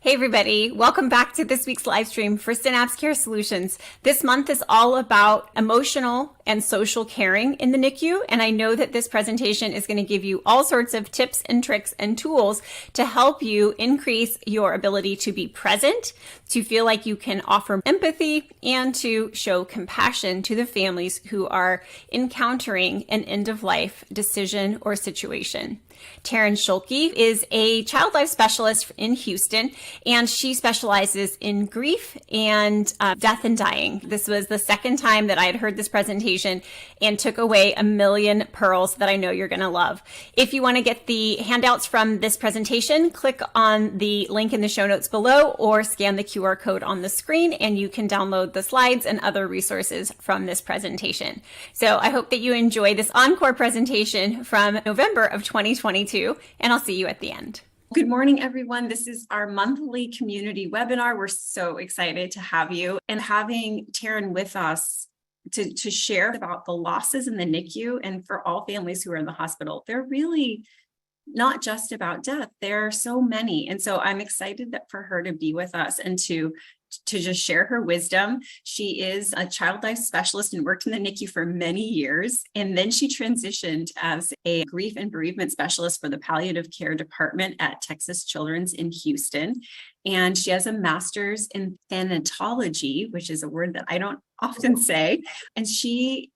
Hey everybody, welcome back to this week's live stream for Synapse Care Solutions. This month is all about emotional and social caring in the NICU, and I know that this presentation is going to give you all sorts of tips and tricks and tools to help you increase your ability to be present, to feel like you can offer empathy, and to show compassion to the families who are encountering an end-of-life decision or situation. Taryn Schuelke is a child life specialist in Houston, and she specializes in grief and death and dying. This was the second time that I had heard this presentation and took away a million pearls that I know you're going to love. If you want to get the handouts from this presentation, click on the link in the show notes below or scan the QR code on the screen and you can download the slides and other resources from this presentation. So I hope that you enjoy this encore presentation from November of 2022, and I'll see you at the end. Good morning, everyone. This is our monthly community webinar. We're so excited to have you and having Taryn with us to share about the losses in the NICU. And for all families who are in the hospital, they're really not just about death. There are so many. And so I'm excited that for her to be with us and to just share her wisdom. She is a child life specialist and worked in the NICU for many years. And then she transitioned as a grief and bereavement specialist for the Palliative Care department at Texas Children's in Houston. And she has a master's in thanatology, which is a word that I don't often say. And she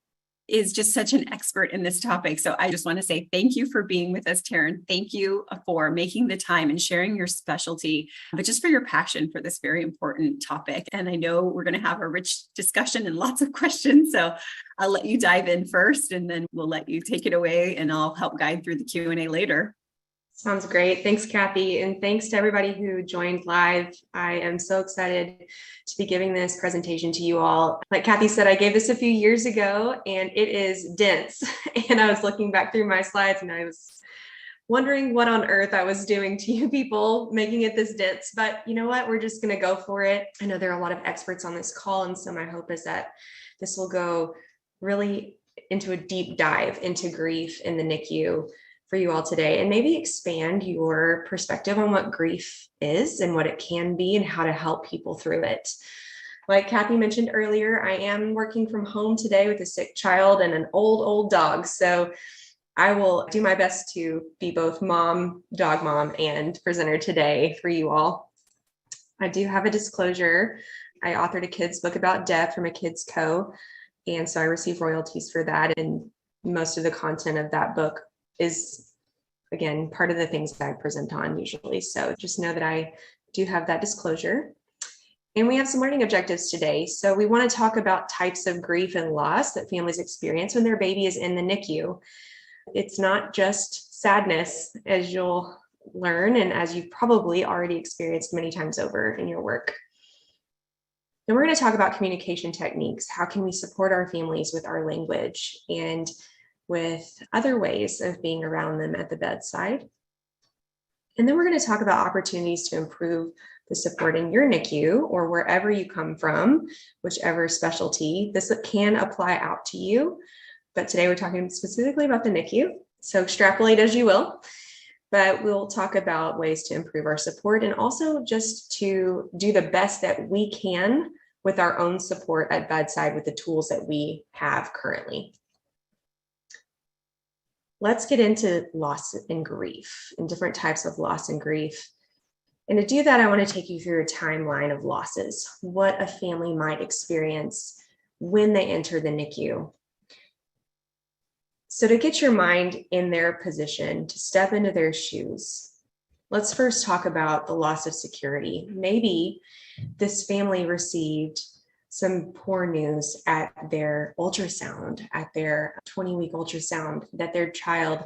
is just such an expert in this topic. So I just want to say thank you for being with us, Taryn. Thank you for making the time and sharing your specialty, but just for your passion for this very important topic. And I know we're going to have a rich discussion and lots of questions. So I'll let you dive in first, and then we'll let you take it away and I'll help guide through the Q&A later. Sounds great. Thanks, Kathy. And thanks to everybody who joined live. I am so excited to be giving this presentation to you all. Like Kathy said, I gave this a few years ago and it is dense. And I was looking back through my slides and I was wondering what on earth I was doing to you people, making it this dense. But you know what? We're just going to go for it. I know there are a lot of experts on this call. And so my hope is that this will go really into a deep dive into grief in the NICU for you all today, and maybe expand your perspective on what grief is and what it can be and how to help people through it. Like Kathy mentioned earlier, I am working from home today with a sick child and an old dog. So I will do my best to be both mom, dog mom, and presenter today for you all. I do have a disclosure. I authored a kid's book about death from a kids co. And so I receive royalties for that. And most of the content of that book is, again, part of the things that I present on usually. So just know that I do have that disclosure. And we have some learning objectives today. So we want to talk about types of grief and loss that families experience when their baby is in the NICU. It's not just sadness, as you'll learn, and as you've probably already experienced many times over in your work. Then we're going to talk about communication techniques. How can we support our families with our language and with other ways of being around them at the bedside. And then we're going to talk about opportunities to improve the support in your NICU or wherever you come from, whichever specialty. This can apply out to you, but today we're talking specifically about the NICU. So extrapolate as you will, but we'll talk about ways to improve our support and also just to do the best that we can with our own support at bedside with the tools that we have currently. Let's get into loss and grief and different types of loss and grief. And to do that, I want to take you through a timeline of losses, what a family might experience when they enter the NICU. So to get your mind in their position, to step into their shoes, let's first talk about the loss of security. Maybe this family received some poor news at their ultrasound, at their 20-week ultrasound, that their child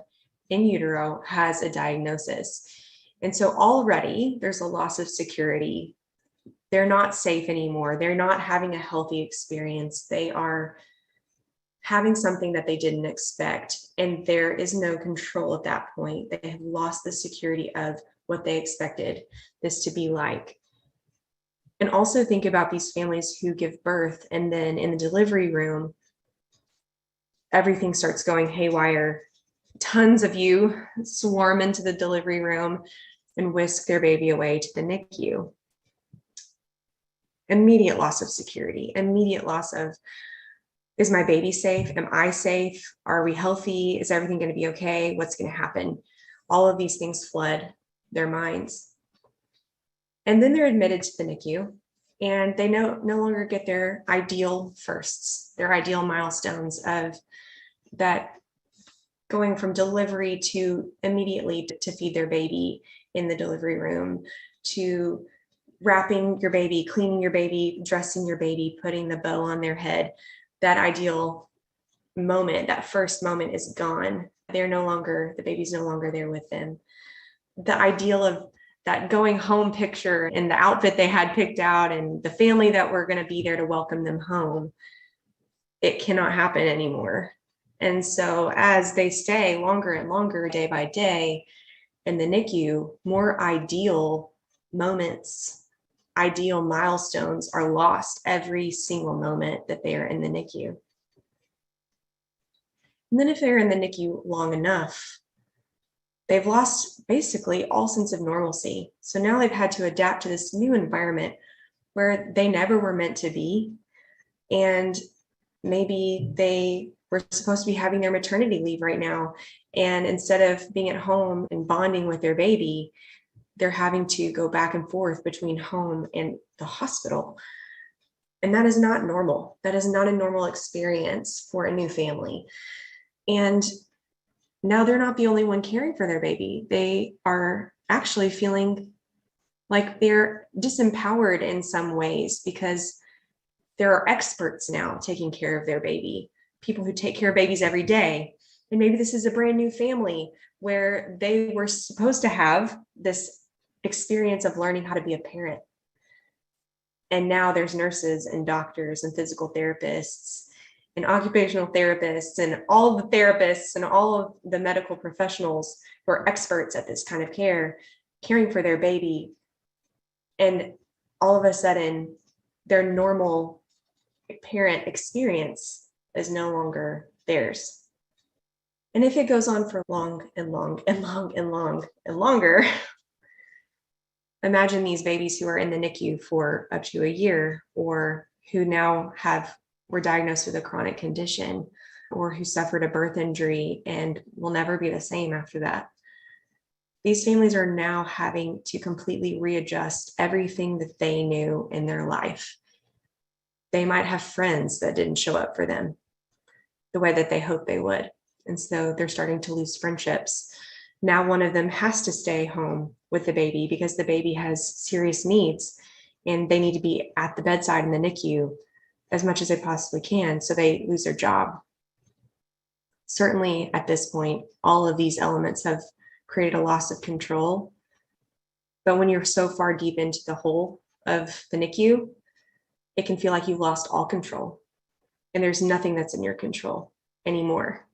in utero has a diagnosis. And so already there's a loss of security. They're not safe anymore. They're not having a healthy experience. They are having something that they didn't expect. And there is no control at that point. They have lost the security of what they expected this to be like. And also think about these families who give birth and then in the delivery room, everything starts going haywire. Tons of you swarm into the delivery room. and whisk their baby away to the NICU. Immediate loss of security, immediate loss of, is my baby safe? Am I safe? Are we healthy? Is everything going to be okay? What's going to happen? All of these things flood their minds. And then they're admitted to the NICU, and they no longer get their ideal firsts, their ideal milestones of that, going from delivery to immediately to feed their baby in the delivery room, to wrapping your baby, cleaning your baby, dressing your baby, putting the bow on their head. That ideal moment, that first moment is gone. The baby's no longer there with them. The ideal of that going home picture and the outfit they had picked out and the family that were going to be there to welcome them home, it cannot happen anymore. And so as they stay longer and longer day by day in the NICU, more ideal moments, ideal milestones are lost every single moment that they are in the NICU. And then if they're in the NICU long enough, they've lost basically all sense of normalcy. So now they've had to adapt to this new environment where they never were meant to be. And maybe they were supposed to be having their maternity leave right now. And instead of being at home and bonding with their baby, they're having to go back and forth between home and the hospital. And that is not normal. That is not a normal experience for a new family. And now they're not the only one caring for their baby. They are actually feeling like they're disempowered in some ways because there are experts now taking care of their baby, people who take care of babies every day. And maybe this is a brand new family where they were supposed to have this experience of learning how to be a parent. And now there's nurses and doctors and physical therapists and occupational therapists and all the therapists and all of the medical professionals who are experts at this kind of care, caring for their baby. And all of a sudden, their normal parent experience is no longer theirs. And if it goes on for long and long and long and long and longer, imagine these babies who are in the NICU for up to a year, or who now were diagnosed with a chronic condition, or who suffered a birth injury and will never be the same after that. These families are now having to completely readjust everything that they knew in their life. They might have friends that didn't show up for them the way that they hoped they would. And so they're starting to lose friendships. Now one of them has to stay home with the baby because the baby has serious needs and they need to be at the bedside in the NICU as much as they possibly can, so they lose their job. Certainly at this point, all of these elements have created a loss of control. But when you're so far deep into the hole of the NICU, it can feel like you've lost all control. And there's nothing that's in your control anymore.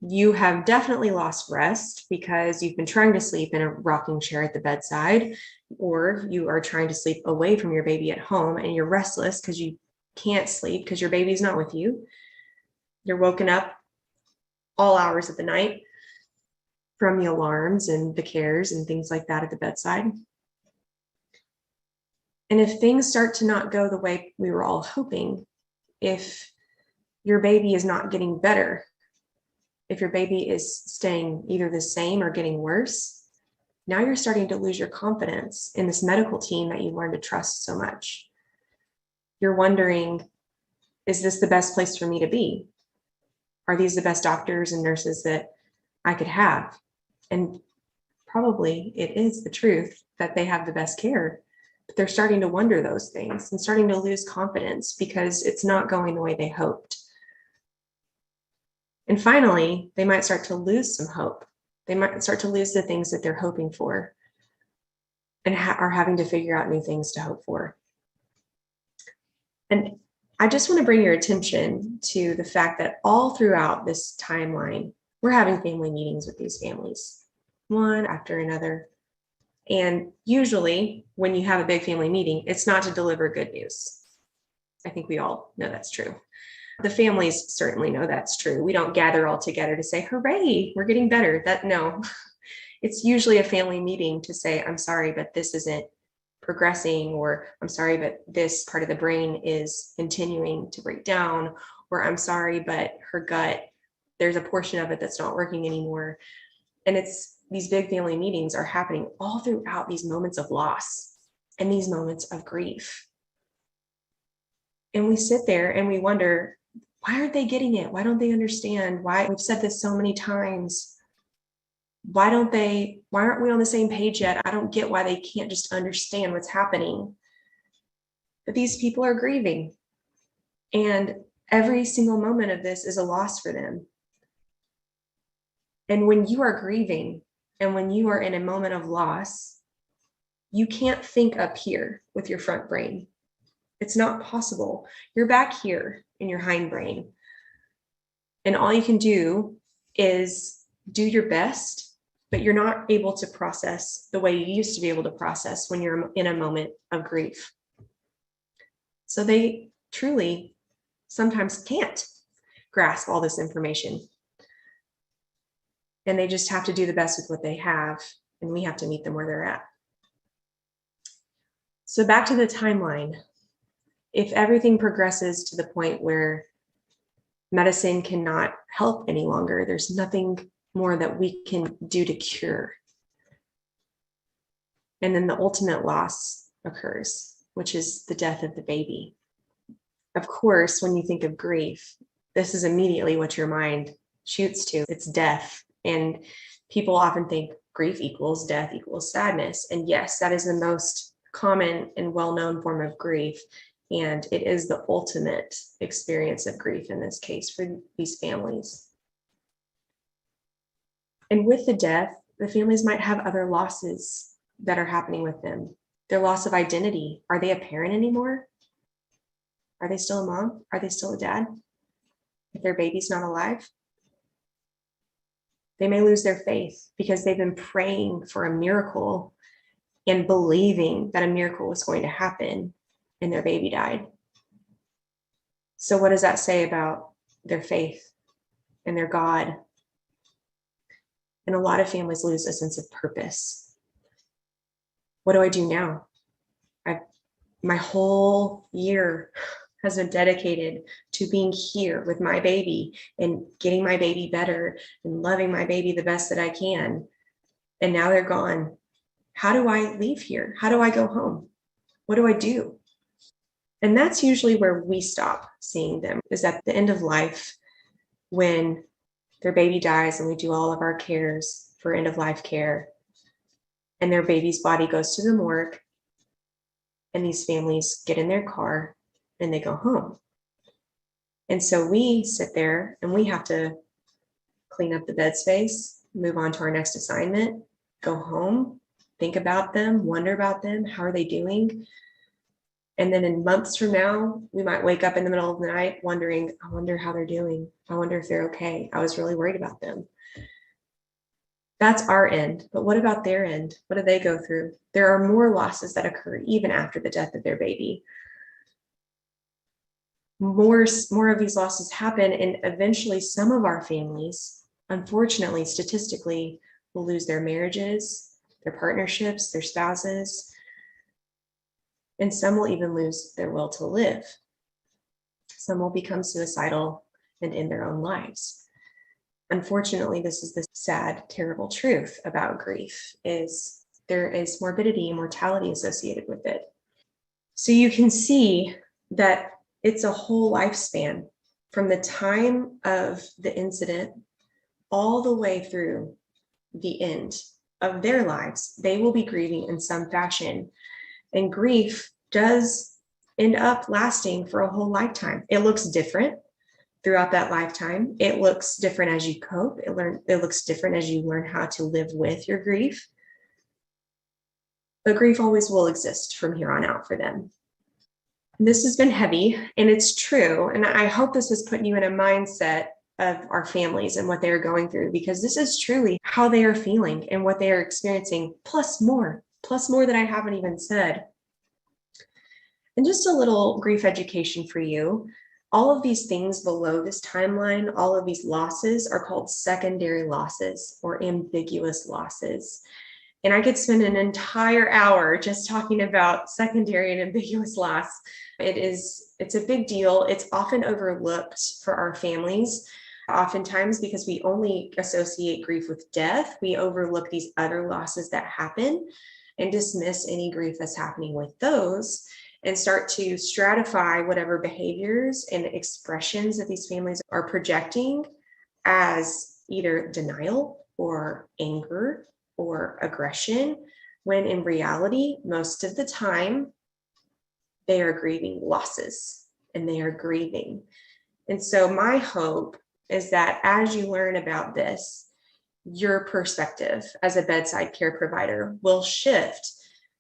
You have definitely lost rest because you've been trying to sleep in a rocking chair at the bedside, or you are trying to sleep away from your baby at home and you're restless because you can't sleep because your baby's not with you. You're woken up all hours of the night from the alarms and the cares and things like that at the bedside. And if things start to not go the way we were all hoping, if your baby is not getting better, if your baby is staying either the same or getting worse, now you're starting to lose your confidence in this medical team that you learned to trust so much. You're wondering, is this the best place for me to be? Are these the best doctors and nurses that I could have? And probably it is the truth that they have the best care, but they're starting to wonder those things and starting to lose confidence because it's not going the way they hoped. And finally, they might start to lose some hope. They might start to lose the things that they're hoping for and are having to figure out new things to hope for. And I just want to bring your attention to the fact that all throughout this timeline, we're having family meetings with these families, one after another. And usually when you have a big family meeting, it's not to deliver good news. I think we all know that's true. The families certainly know that's true. We don't gather all together to say, hooray, we're getting better. No, It's usually a family meeting to say, I'm sorry, but this isn't progressing, or I'm sorry, but this part of the brain is continuing to break down, or I'm sorry, but her gut, there's a portion of it that's not working anymore. And it's these big family meetings are happening all throughout these moments of loss and these moments of grief. And we sit there and we wonder, why aren't they getting it? Why don't they understand? Why? We've said this so many times. Why aren't we on the same page yet? I don't get why they can't just understand what's happening. But these people are grieving. And every single moment of this is a loss for them. And when you are grieving and when you are in a moment of loss, you can't think up here with your front brain. It's not possible. You're back here in your hindbrain. And all you can do is do your best, but you're not able to process the way you used to be able to process when you're in a moment of grief. So they truly sometimes can't grasp all this information. And they just have to do the best with what they have, and we have to meet them where they're at. So back to the timeline. If everything progresses to the point where medicine cannot help any longer, there's nothing more that we can do to cure. And then the ultimate loss occurs, which is the death of the baby. Of course, when you think of grief, this is immediately what your mind shoots to. It's death. And people often think grief equals death equals sadness. And yes, that is the most common and well-known form of grief. And it is the ultimate experience of grief in this case for these families. And with the death, the families might have other losses that are happening with them. Their loss of identity. Are they a parent anymore? Are they still a mom? Are they still a dad? If their baby's not alive? They may lose their faith because they've been praying for a miracle and believing that a miracle was going to happen, and their baby died. So what does that say about their faith and their God? And a lot of families lose a sense of purpose. What do I do now? My whole year has been dedicated to being here with my baby and getting my baby better and loving my baby the best that I can. And now they're gone. How do I leave here? How do I go home? What do I do? And that's usually where we stop seeing them, is at the end of life when their baby dies and we do all of our cares for end of life care, and their baby's body goes to the morgue, and these families get in their car and they go home. And so we sit there and we have to clean up the bed space, move on to our next assignment, go home, think about them, wonder about them. How are they doing? And then in months from now, we might wake up in the middle of the night wondering, I wonder how they're doing. I wonder if they're okay. I was really worried about them. That's our end. But what about their end? What do they go through? There are more losses that occur even after the death of their baby. More of these losses happen, and eventually some of our families, unfortunately, statistically, will lose their marriages, their partnerships, their spouses, and some will even lose their will to live. Some will become suicidal and end their own lives. Unfortunately, this is the sad, terrible truth about grief, is there is morbidity and mortality associated with it. So you can see that it's a whole lifespan from the time of the incident all the way through the end of their lives. They will be grieving in some fashion. And grief does end up lasting for a whole lifetime. It looks different throughout that lifetime. It looks different as you cope. It looks different as you learn how to live with your grief. But grief always will exist from here on out for them. This has been heavy, and it's true. And I hope this has put you in a mindset of our families and what they're going through, because this is truly how they are feeling and what they are experiencing, plus more that I haven't even said. And just a little grief education for you. All of these things below this timeline, all of these losses are called secondary losses or ambiguous losses. And I could spend an entire hour just talking about secondary and ambiguous loss. It's a big deal. It's often overlooked for our families. Oftentimes, because we only associate grief with death, we overlook these other losses that happen and dismiss any grief that's happening with those, and start to stratify whatever behaviors and expressions that these families are projecting as either denial or anger or aggression, when in reality, most of the time, they are grieving losses and they are grieving. And so my hope is that as you learn about this, your perspective as a bedside care provider will shift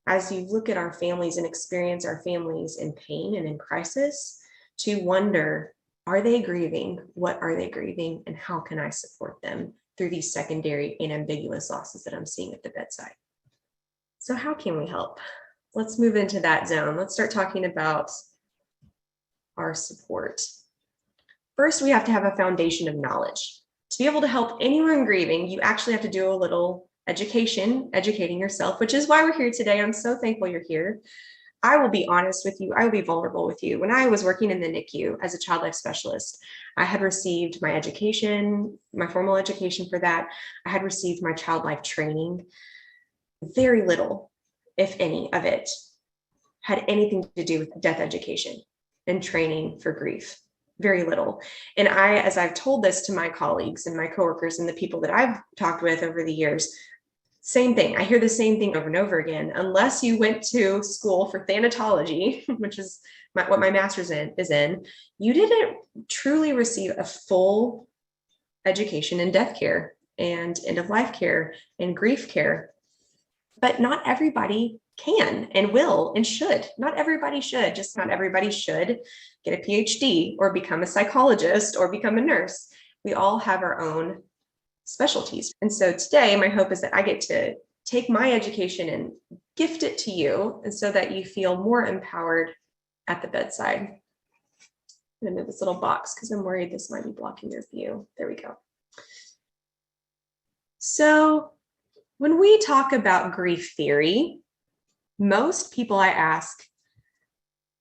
as you look at our families and experience our families in pain and in crisis, to wonder, are they grieving? What are they grieving? And how can I support them through these secondary and ambiguous losses that I'm seeing at the bedside? So how can we help? Let's move into that zone. Let's start talking about our support. First, we have to have a foundation of knowledge. To be able to help anyone grieving, you actually have to do a little educating yourself, which is why we're here today. I'm so thankful you're here. I will be honest with you. I will be vulnerable with you. When I was working in the NICU as a child life specialist, I had received my education, my formal education for that. I had received my child life training. Very little, if any, of it had anything to do with death education and training for grief. Very little. And as I've told this to my colleagues and my coworkers and the people that I've talked with over the years, same thing. I hear the same thing over and over again. Unless you went to school for thanatology, which is what my master's is in, you didn't truly receive a full education in death care and end of life care and grief care. But not everybody can and will and should. Not everybody should. Just not everybody should get a PhD or become a psychologist or become a nurse. We all have our own specialties. And so today, my hope is that I get to take my education and gift it to you, and so that you feel more empowered at the bedside. I'm going to move this little box because I'm worried this might be blocking your view. There we go. So when we talk about grief theory, most people I ask,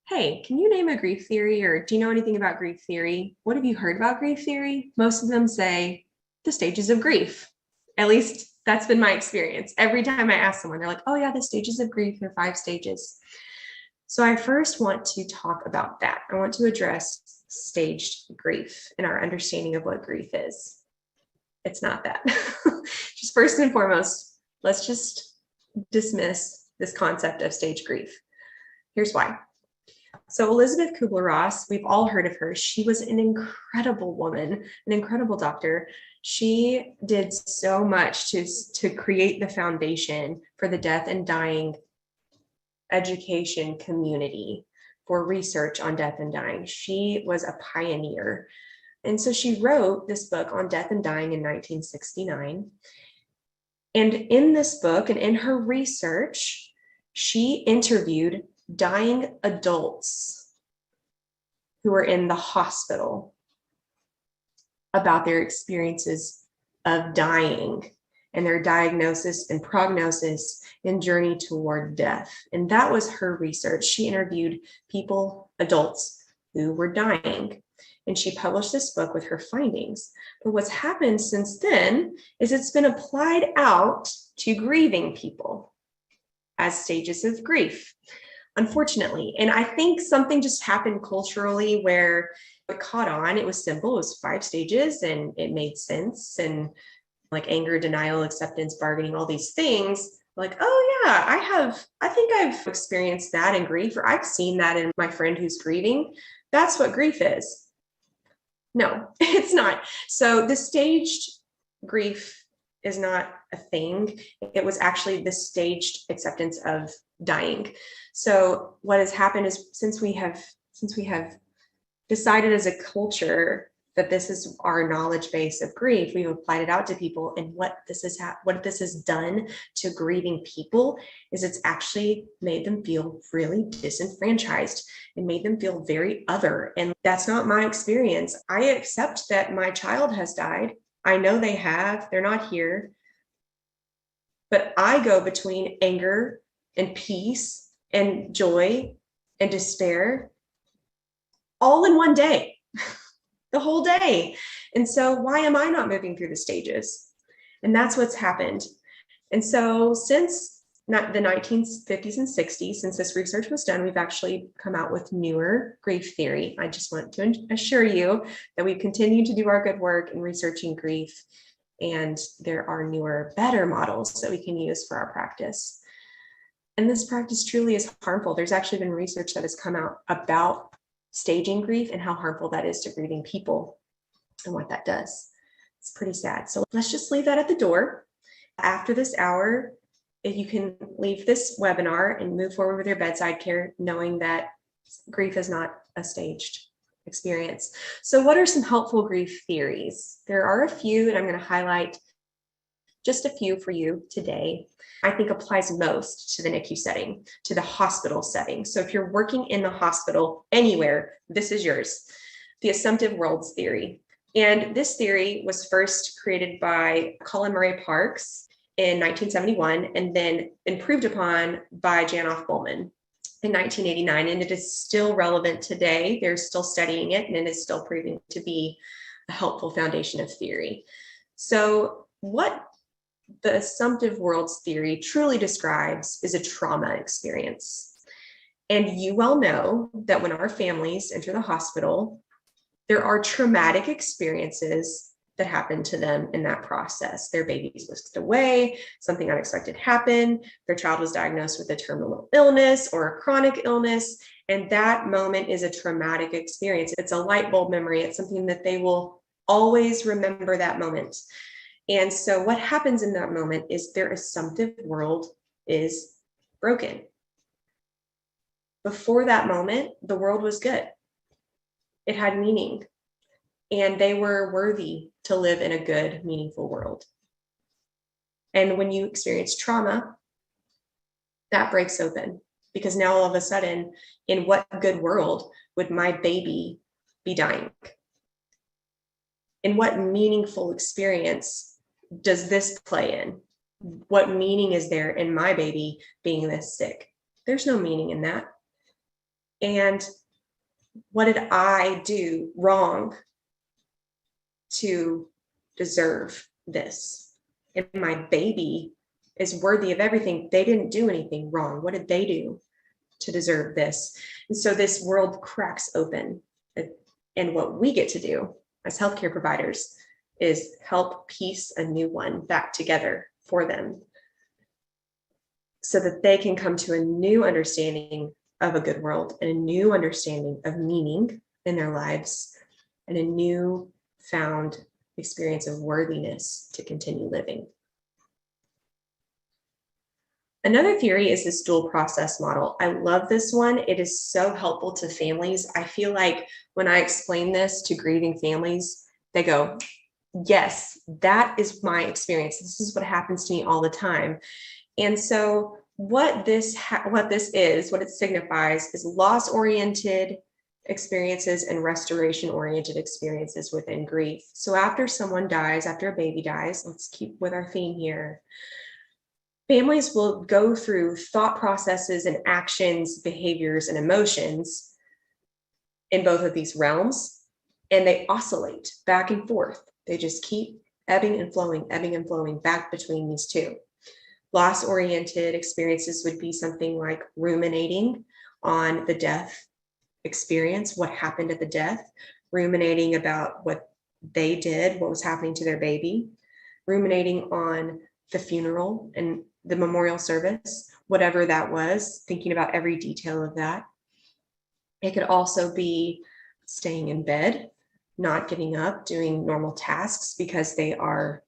hey, can you name a grief theory, or do you know anything about grief theory? What have you heard about grief theory? Most of them say the stages of grief. At least that's been my experience. Every time I ask someone, they're like, oh yeah, the stages of grief, there are 5 stages. So I first want to talk about that. I want to address staged grief and our understanding of what grief is. It's not that. Just first and foremost, let's just dismiss this concept of staged grief. Here's why. So Elizabeth Kubler Ross, we've all heard of her. She was an incredible woman, an incredible doctor. She did so much to create the foundation for the death and dying education community, for research on death and dying. She was a pioneer. And so she wrote this book on death and dying in 1969. And in this book and in her research, she interviewed dying adults who were in the hospital about their experiences of dying and their diagnosis and prognosis and journey toward death. And that was her research. She interviewed people, adults who were dying, and she published this book with her findings. But what's happened since then is it's been applied out to grieving people as stages of grief, unfortunately. And I think something just happened culturally where it caught on. It was simple. It was 5 stages and it made sense. And like anger, denial, acceptance, bargaining, all these things. Like, oh yeah, I think I've experienced that in grief, or I've seen that in my friend who's grieving. That's what grief is. No, it's not. So the staged grief is not a thing. It was actually the staged acceptance of dying. So what has happened is since we have decided as a culture that this is our knowledge base of grief. We've applied it out to people, and what this has done to grieving people is it's actually made them feel really disenfranchised and made them feel very other. And that's not my experience. I accept that my child has died. I know they have, they're not here. But I go between anger and peace and joy and despair all in one day, the whole day. And so why am I not moving through the stages? And that's what's happened. And so since the 1950s and 60s, since this research was done, we've actually come out with newer grief theory. I just want to assure you that we've continued to do our good work in researching grief, and there are newer, better models that we can use for our practice. And this practice truly is harmful. There's actually been research that has come out about staging grief and how harmful that is to grieving people and what that does. It's pretty sad. So let's just leave that at the door. After this hour, you can leave this webinar and move forward with your bedside care, knowing that grief is not a staged experience. So what are some helpful grief theories? There are a few, and I'm going to highlight just a few for you today. I think applies most to the NICU setting, to the hospital setting. So if you're working in the hospital anywhere, this is yours. The assumptive worlds theory. And this theory was first created by Colin Murray Parks in 1971, and then improved upon by Janoff Bowman in 1989. And it is still relevant today. They're still studying it, and it is still proving to be a helpful foundation of theory. So what the assumptive worlds theory truly describes is a trauma experience. And you well know that when our families enter the hospital, there are traumatic experiences that happen to them in that process. Their baby's whisked away, something unexpected happened, their child was diagnosed with a terminal illness or a chronic illness, and that moment is a traumatic experience. It's a light bulb memory. It's something that they will always remember, that moment. And so what happens in that moment is their assumptive world is broken. Before that moment, the world was good. It had meaning, and they were worthy to live in a good, meaningful world. And when you experience trauma, that breaks open, because now all of a sudden, in what good world would my baby be dying? In what meaningful experience does this play in? What meaning is there in my baby being this sick? There's no meaning in that. And what did I do wrong to deserve this? And my baby is worthy of everything. They didn't do anything wrong. What did they do to deserve this? And so this world cracks open. And what we get to do as healthcare providers is help piece a new one back together for them, so that they can come to a new understanding of a good world and a new understanding of meaning in their lives, and a new found experience of worthiness to continue living. Another theory is this dual process model. I love this one. It is so helpful to families. I feel like when I explain this to grieving families, they go, yes, that is my experience. This is what happens to me all the time. And so what it signifies is loss-oriented experiences and restoration-oriented experiences within grief. So after someone dies, after a baby dies, let's keep with our theme here, families will go through thought processes and actions, behaviors, and emotions in both of these realms, and they oscillate back and forth. They just keep ebbing and flowing back between these two. Loss-oriented experiences would be something like ruminating on the death experience, what happened at the death, ruminating about what they did, what was happening to their baby, ruminating on the funeral and the memorial service, whatever that was, thinking about every detail of that. It could also be staying in bed, not getting up, doing normal tasks because they are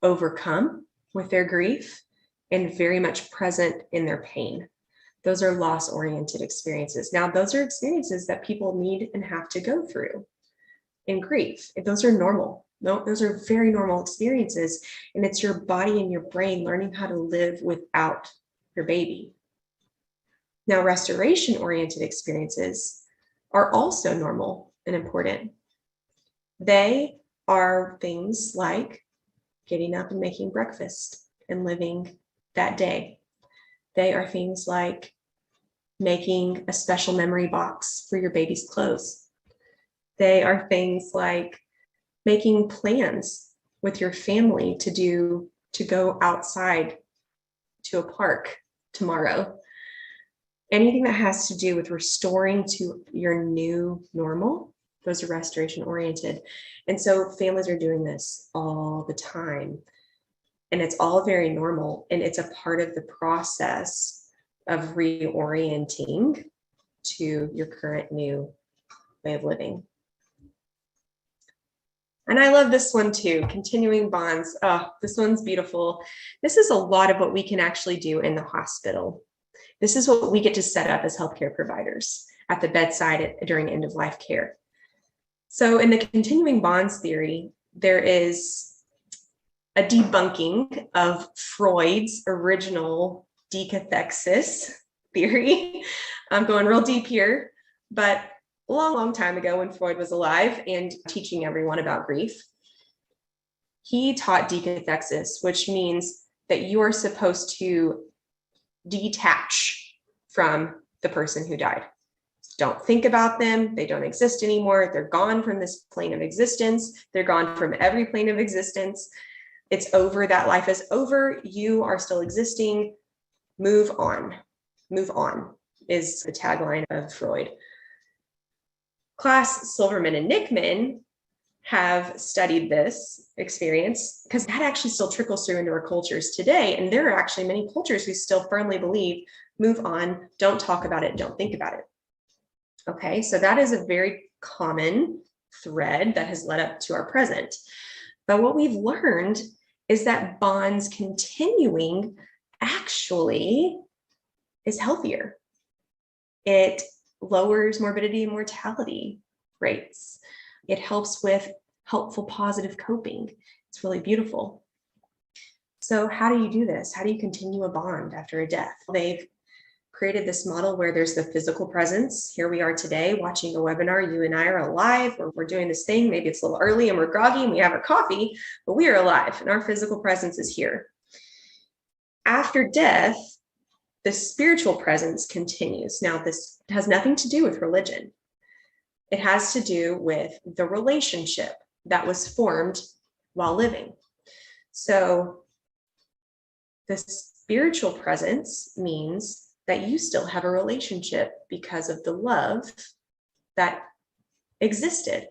overcome with their grief and very much present in their pain. Those are loss-oriented experiences. Now, those are experiences that people need and have to go through. in grief. Those are normal. No, those are very normal experiences. And it's your body and your brain learning how to live without your baby. Now, restoration-oriented experiences are also normal and important. They are things like getting up and making breakfast and living that day. They are things like making a special memory box for your baby's clothes. They are things like making plans with your family to go outside to a park tomorrow. Anything that has to do with restoring to your new normal, those are restoration oriented. And so families are doing this all the time. And it's all very normal. And it's a part of the process of reorienting to your current new way of living. And I love this one too, continuing bonds. Oh, this one's beautiful. This is a lot of what we can actually do in the hospital. This is what we get to set up as healthcare providers at the bedside during end of life care. So in the continuing bonds theory, there is a debunking of Freud's original decathexis theory. I'm going real deep here, but a long time ago when Freud was alive and teaching everyone about grief, he taught decathexis, which means that you are supposed to detach from the person who died. Don't think about them. They don't exist anymore. They're gone from this plane of existence. They're gone from every plane of existence. It's over. That life is over. You are still existing. Move on. Move on is the tagline of Freud. Klaas, Silverman, and Nickman have studied this experience because that actually still trickles through into our cultures today. And there are actually many cultures who still firmly believe, move on, don't talk about it, don't think about it. Okay, so that is a very common thread that has led up to our present. But what we've learned is that bonds continuing actually is healthier. It lowers morbidity and mortality rates. It helps with helpful, positive coping. It's really beautiful. So how do you do this? How do you continue a bond after a death? They've created this model where there's the physical presence. Here we are today watching a webinar. You and I are alive, or we're doing this thing. Maybe it's a little early and we're groggy and we have our coffee, but we are alive and our physical presence is here. After death, the spiritual presence continues. Now, this has nothing to do with religion. It has to do with the relationship that was formed while living. So the spiritual presence means that you still have a relationship because of the love that existed.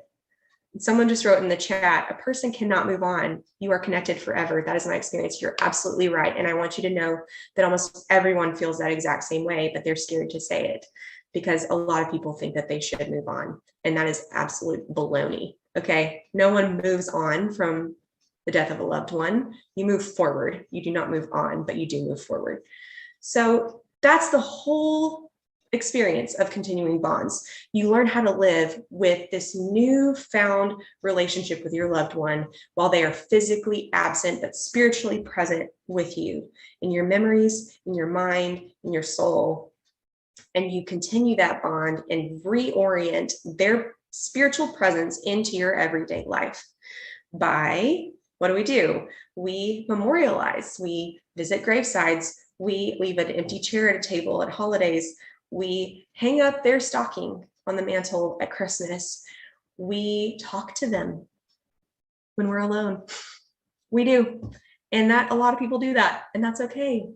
Someone just wrote in the chat, a person cannot move on. You are connected forever. That is my experience. You're absolutely right. And I want you to know that almost everyone feels that exact same way, but they're scared to say it because a lot of people think that they should move on. And that is absolute baloney. Okay. No one moves on from the death of a loved one. You move forward. You do not move on, but you do move forward. So that's the whole experience of continuing bonds. You learn how to live with this newfound relationship with your loved one while they are physically absent, but spiritually present with you in your memories, in your mind, in your soul. And you continue that bond and reorient their spiritual presence into your everyday life by, what do? We memorialize, we visit gravesides, we leave an empty chair at a table at holidays, we hang up their stocking on the mantle at Christmas, we talk to them when we're alone. We do. And that a lot of people do that, and that's okay.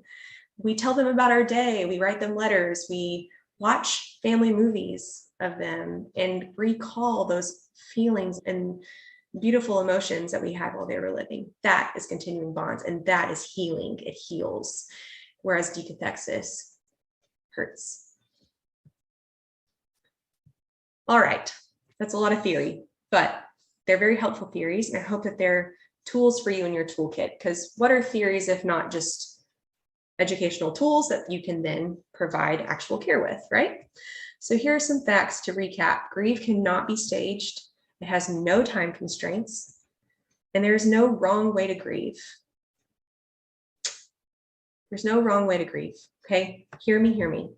We tell them about our day, we write them letters, we watch family movies of them and recall those feelings and beautiful emotions that we had while they were living. That is continuing bonds, and that is healing. It heals, whereas decathexis hurts. All right, that's a lot of theory, but they're very helpful theories, and I hope that they're tools for you in your toolkit, because what are theories if not just educational tools that you can then provide actual care with, right? So here are some facts to recap. Grief cannot be staged. It has no time constraints, and there's no wrong way to grieve. There's no wrong way to grieve, okay? Hear me, hear me.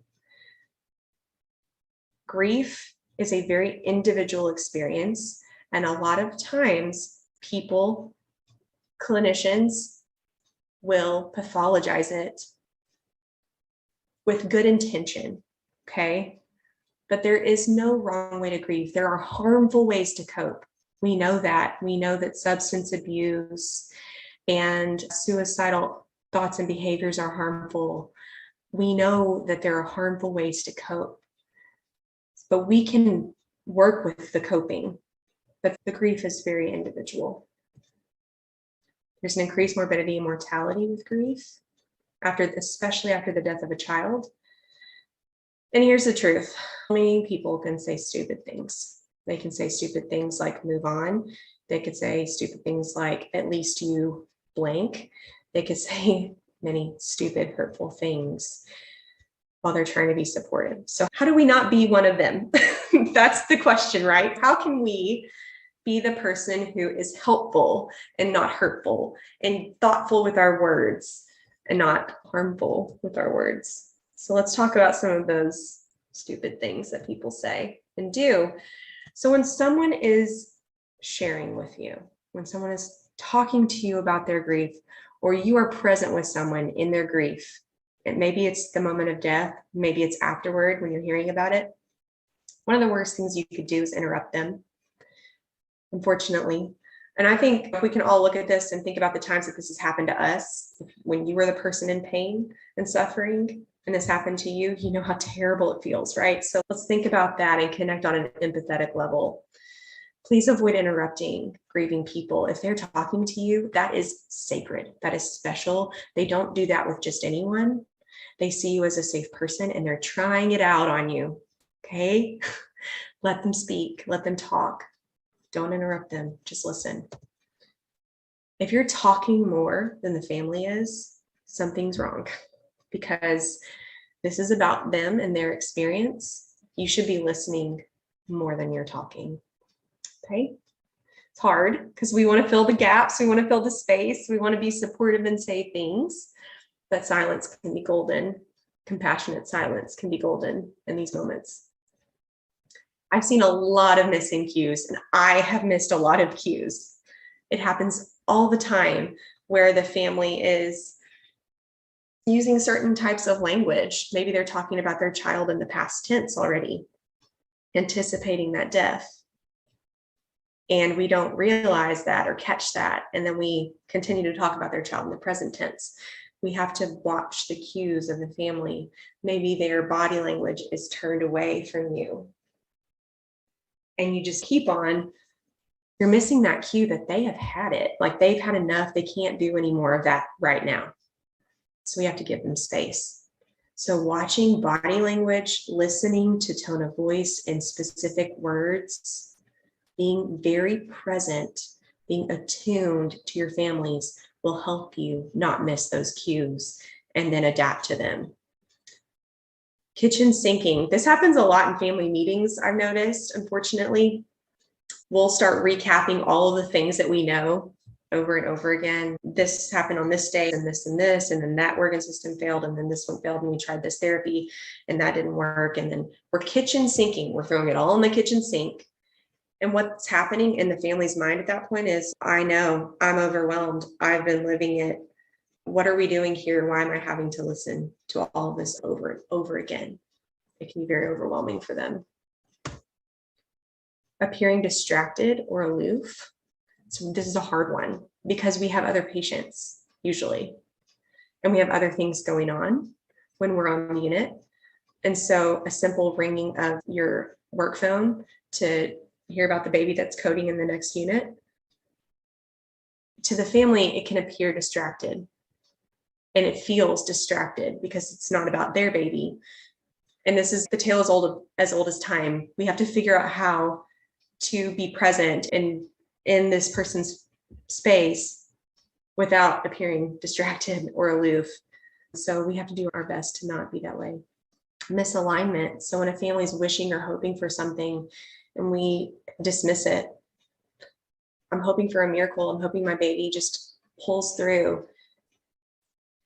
Grief is a very individual experience, and a lot of times people, clinicians, will pathologize it with good intention, okay? But there is no wrong way to grieve. There are harmful ways to cope. We know that. We know that substance abuse and suicidal thoughts and behaviors are harmful. We know that there are harmful ways to cope, but we can work with the coping, but the grief is very individual. There's an increased morbidity and mortality with grief, especially after the death of a child. And here's the truth. Many people can say stupid things. They can say stupid things like move on. They could say stupid things like at least you blank. They could say many stupid, hurtful things while they're trying to be supportive. So how do we not be one of them? That's the question, right? How can we be the person who is helpful and not hurtful, and thoughtful with our words and not harmful with our words? So let's talk about some of those stupid things that people say and do. So when someone is sharing with you, when someone is talking to you about their grief, or you are present with someone in their grief, and maybe it's the moment of death, maybe it's afterward when you're hearing about it, one of the worst things you could do is interrupt them, unfortunately. And I think we can all look at this and think about the times that this has happened to us. When you were the person in pain and suffering, and this happened to you, you know how terrible it feels, right? So let's think about that and connect on an empathetic level. Please avoid interrupting grieving people. If they're talking to you, that is sacred. That is special. They don't do that with just anyone. They see you as a safe person and they're trying it out on you. Okay? Let them speak. Let them talk. Don't interrupt them. Just listen. If you're talking more than the family is, something's wrong, because this is about them and their experience. You should be listening more than you're talking. Okay? It's hard because we want to fill the gaps. We want to fill the space. We want to be supportive and say things, but silence can be golden. Compassionate silence can be golden in these moments. I've seen a lot of missing cues, and I have missed a lot of cues. It happens all the time where the family is using certain types of language. Maybe they're talking about their child in the past tense already, anticipating that death. And we don't realize that or catch that. And then we continue to talk about their child in the present tense. We have to watch the cues of the family. Maybe their body language is turned away from you. And you just keep on, you're missing that cue that they have had it. Like they've had enough. They can't do any more of that right now. So we have to give them space. So watching body language, listening to tone of voice and specific words, being very present, being attuned to your families will help you not miss those cues and then adapt to them. Kitchen sinking. This happens a lot in family meetings, I've noticed, unfortunately. We'll start recapping all of the things that we know over and over again. This happened on this day and this, and then that organ system failed, and then this one failed, and we tried this therapy and that didn't work. And then we're kitchen sinking. We're throwing it all in the kitchen sink. And what's happening in the family's mind at that point is, I know, I'm overwhelmed. I've been living it. What are we doing here? Why am I having to listen to all of this over and over again? It can be very overwhelming for them. Appearing distracted or aloof. So this is a hard one because we have other patients usually, and we have other things going on when we're on the unit. And so a simple ringing of your work phone to hear about the baby that's coding in the next unit, to the family, it can appear distracted. And it feels distracted because it's not about their baby. And this is the tale as old as time. We have to figure out how to be present in this person's space without appearing distracted or aloof. So we have to do our best to not be that way. Misalignment. So when a family is wishing or hoping for something and we dismiss it I'm hoping for a miracle. I'm hoping my baby just pulls through.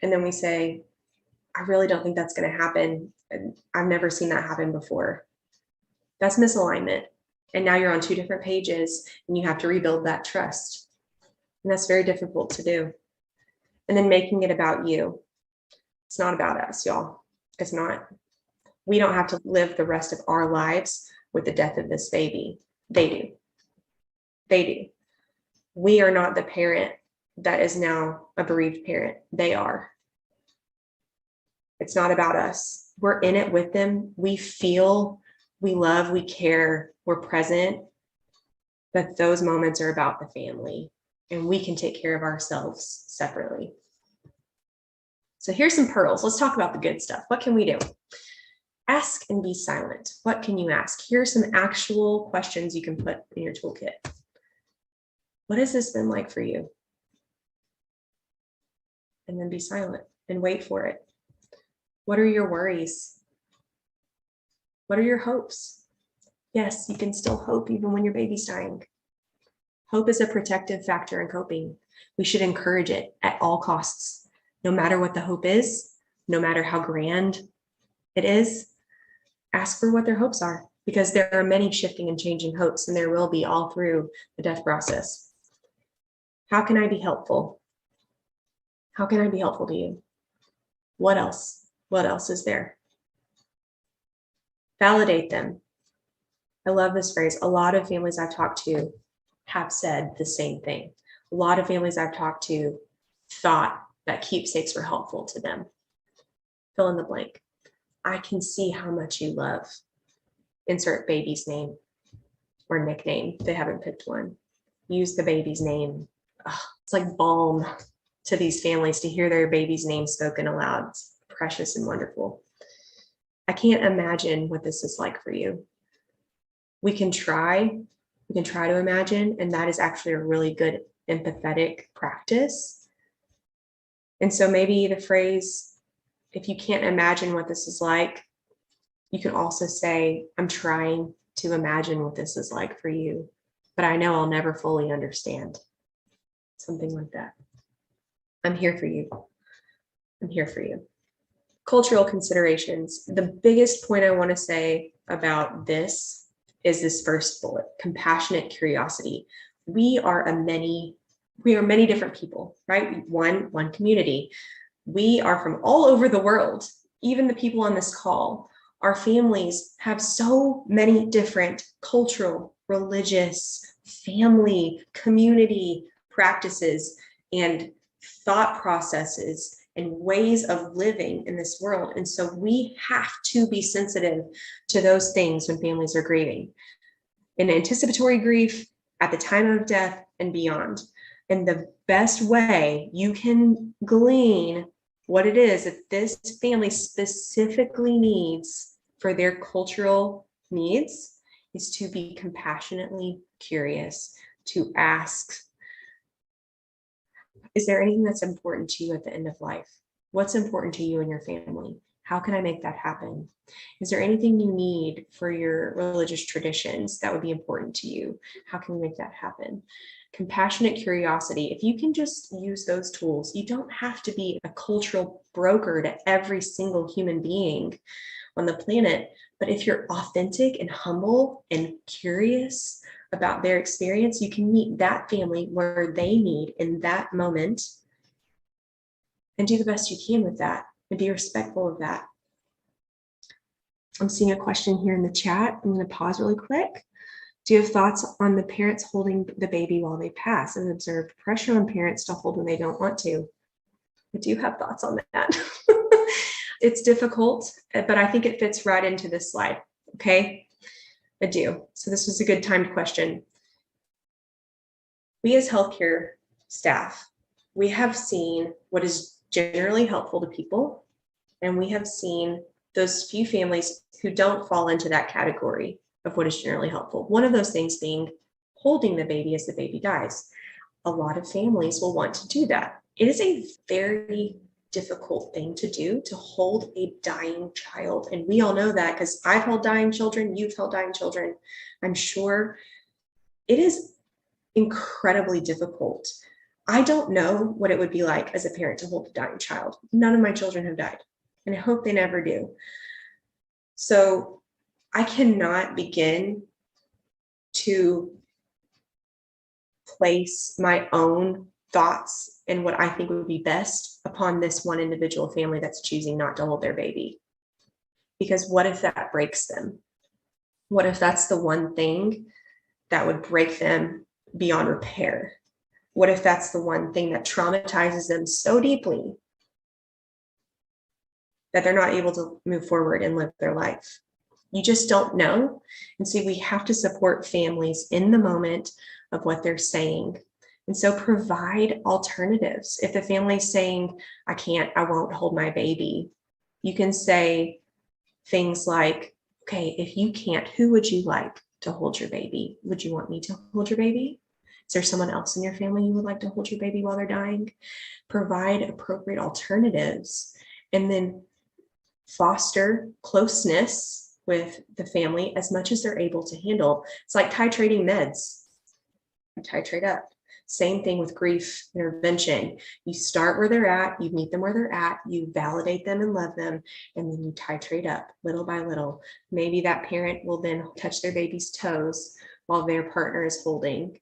And then we say, I really don't think that's going to happen. And I've never seen that happen before. That's misalignment. And now you're on two different pages and you have to rebuild that trust. And that's very difficult to do. And then making it about you. It's not about us, y'all. It's not. We don't have to live the rest of our lives with the death of this baby. They do. They do. We are not the parent that is now a bereaved parent. They are. It's not about us. We're in it with them. We feel, we love, we care, we're present. But those moments are about the family, and we can take care of ourselves separately. So here's some pearls. Let's talk about the good stuff. What can we do? Ask and be silent. What can you ask? Here are some actual questions you can put in your toolkit. What has this been like for you? And then be silent and wait for it. What are your worries? What are your hopes? Yes, you can still hope even when your baby's dying. Hope is a protective factor in coping. We should encourage it at all costs, no matter what the hope is, no matter how grand it is. Ask for what their hopes are, because there are many shifting and changing hopes, and there will be all through the death process. How can I be helpful? How can I be helpful to you? What else? What else is there? Validate them. I love this phrase. A lot of families I've talked to have said the same thing. A lot of families I've talked to thought that keepsakes were helpful to them. Fill in the blank. I can see how much you love. Insert baby's name or nickname. They haven't picked one. Use the baby's name. It's like balm to these families to hear their baby's name spoken aloud. It's precious and wonderful. I can't imagine what this is like for you. We can try to imagine, and that is actually a really good empathetic practice. And so maybe the phrase, if you can't imagine what this is like, you can also say, I'm trying to imagine what this is like for you, but I know I'll never fully understand. Something like that. I'm here for you. I'm here for you. Cultural considerations. The biggest point I want to say about this is this first bullet, compassionate curiosity. We are many different people, right? One community. We are from all over the world, even the people on this call. Our families have so many different cultural, religious, family, community practices and thought processes and ways of living in this world. And so we have to be sensitive to those things when families are grieving. In anticipatory grief, at the time of death, and beyond. And the best way you can glean what it is that this family specifically needs for their cultural needs is to be compassionately curious, to ask, is there anything that's important to you at the end of life? What's important to you and your family? How can I make that happen? Is there anything you need for your religious traditions that would be important to you? How can we make that happen? Compassionate curiosity. If you can just use those tools, you don't have to be a cultural broker to every single human being on the planet. But if you're authentic and humble and curious about their experience, you can meet that family where they need in that moment and do the best you can with that and be respectful of that. I'm seeing a question here in the chat. I'm going to pause really quick. Do you have thoughts on the parents holding the baby while they pass and observed pressure on parents to hold when they don't want to? I do have thoughts on that. It's difficult, but I think it fits right into this slide. Okay, I do. So this was a good timed question. We as healthcare staff, we have seen what is generally helpful to people, and we have seen those few families who don't fall into that category of what is generally helpful. One of those things being holding the baby as the baby dies. A lot of families will want to do that. It is a very difficult thing to do, to hold a dying child. And we all know that because I've held dying children, you've held dying children. I'm sure it is incredibly difficult. I don't know what it would be like as a parent to hold a dying child. None of my children have died, and I hope they never do. So I cannot begin to place my own thoughts and what I think would be best upon this one individual family that's choosing not to hold their baby. Because what if that breaks them? What if that's the one thing that would break them beyond repair? What if that's the one thing that traumatizes them so deeply that they're not able to move forward and live their life? You just don't know. And so we have to support families in the moment of what they're saying. And so provide alternatives. If the family's saying, I won't hold my baby, you can say things like, okay, if you can't, who would you like to hold your baby? Would you want me to hold your baby? Is there someone else in your family you would like to hold your baby while they're dying? Provide appropriate alternatives, and then foster closeness with the family as much as they're able to handle. It's like titrating meds. Titrate up. Same thing with grief intervention. You start where they're at, you meet them where they're at, you validate them and love them, and then you titrate up little by little. Maybe that parent will then touch their baby's toes while their partner is holding.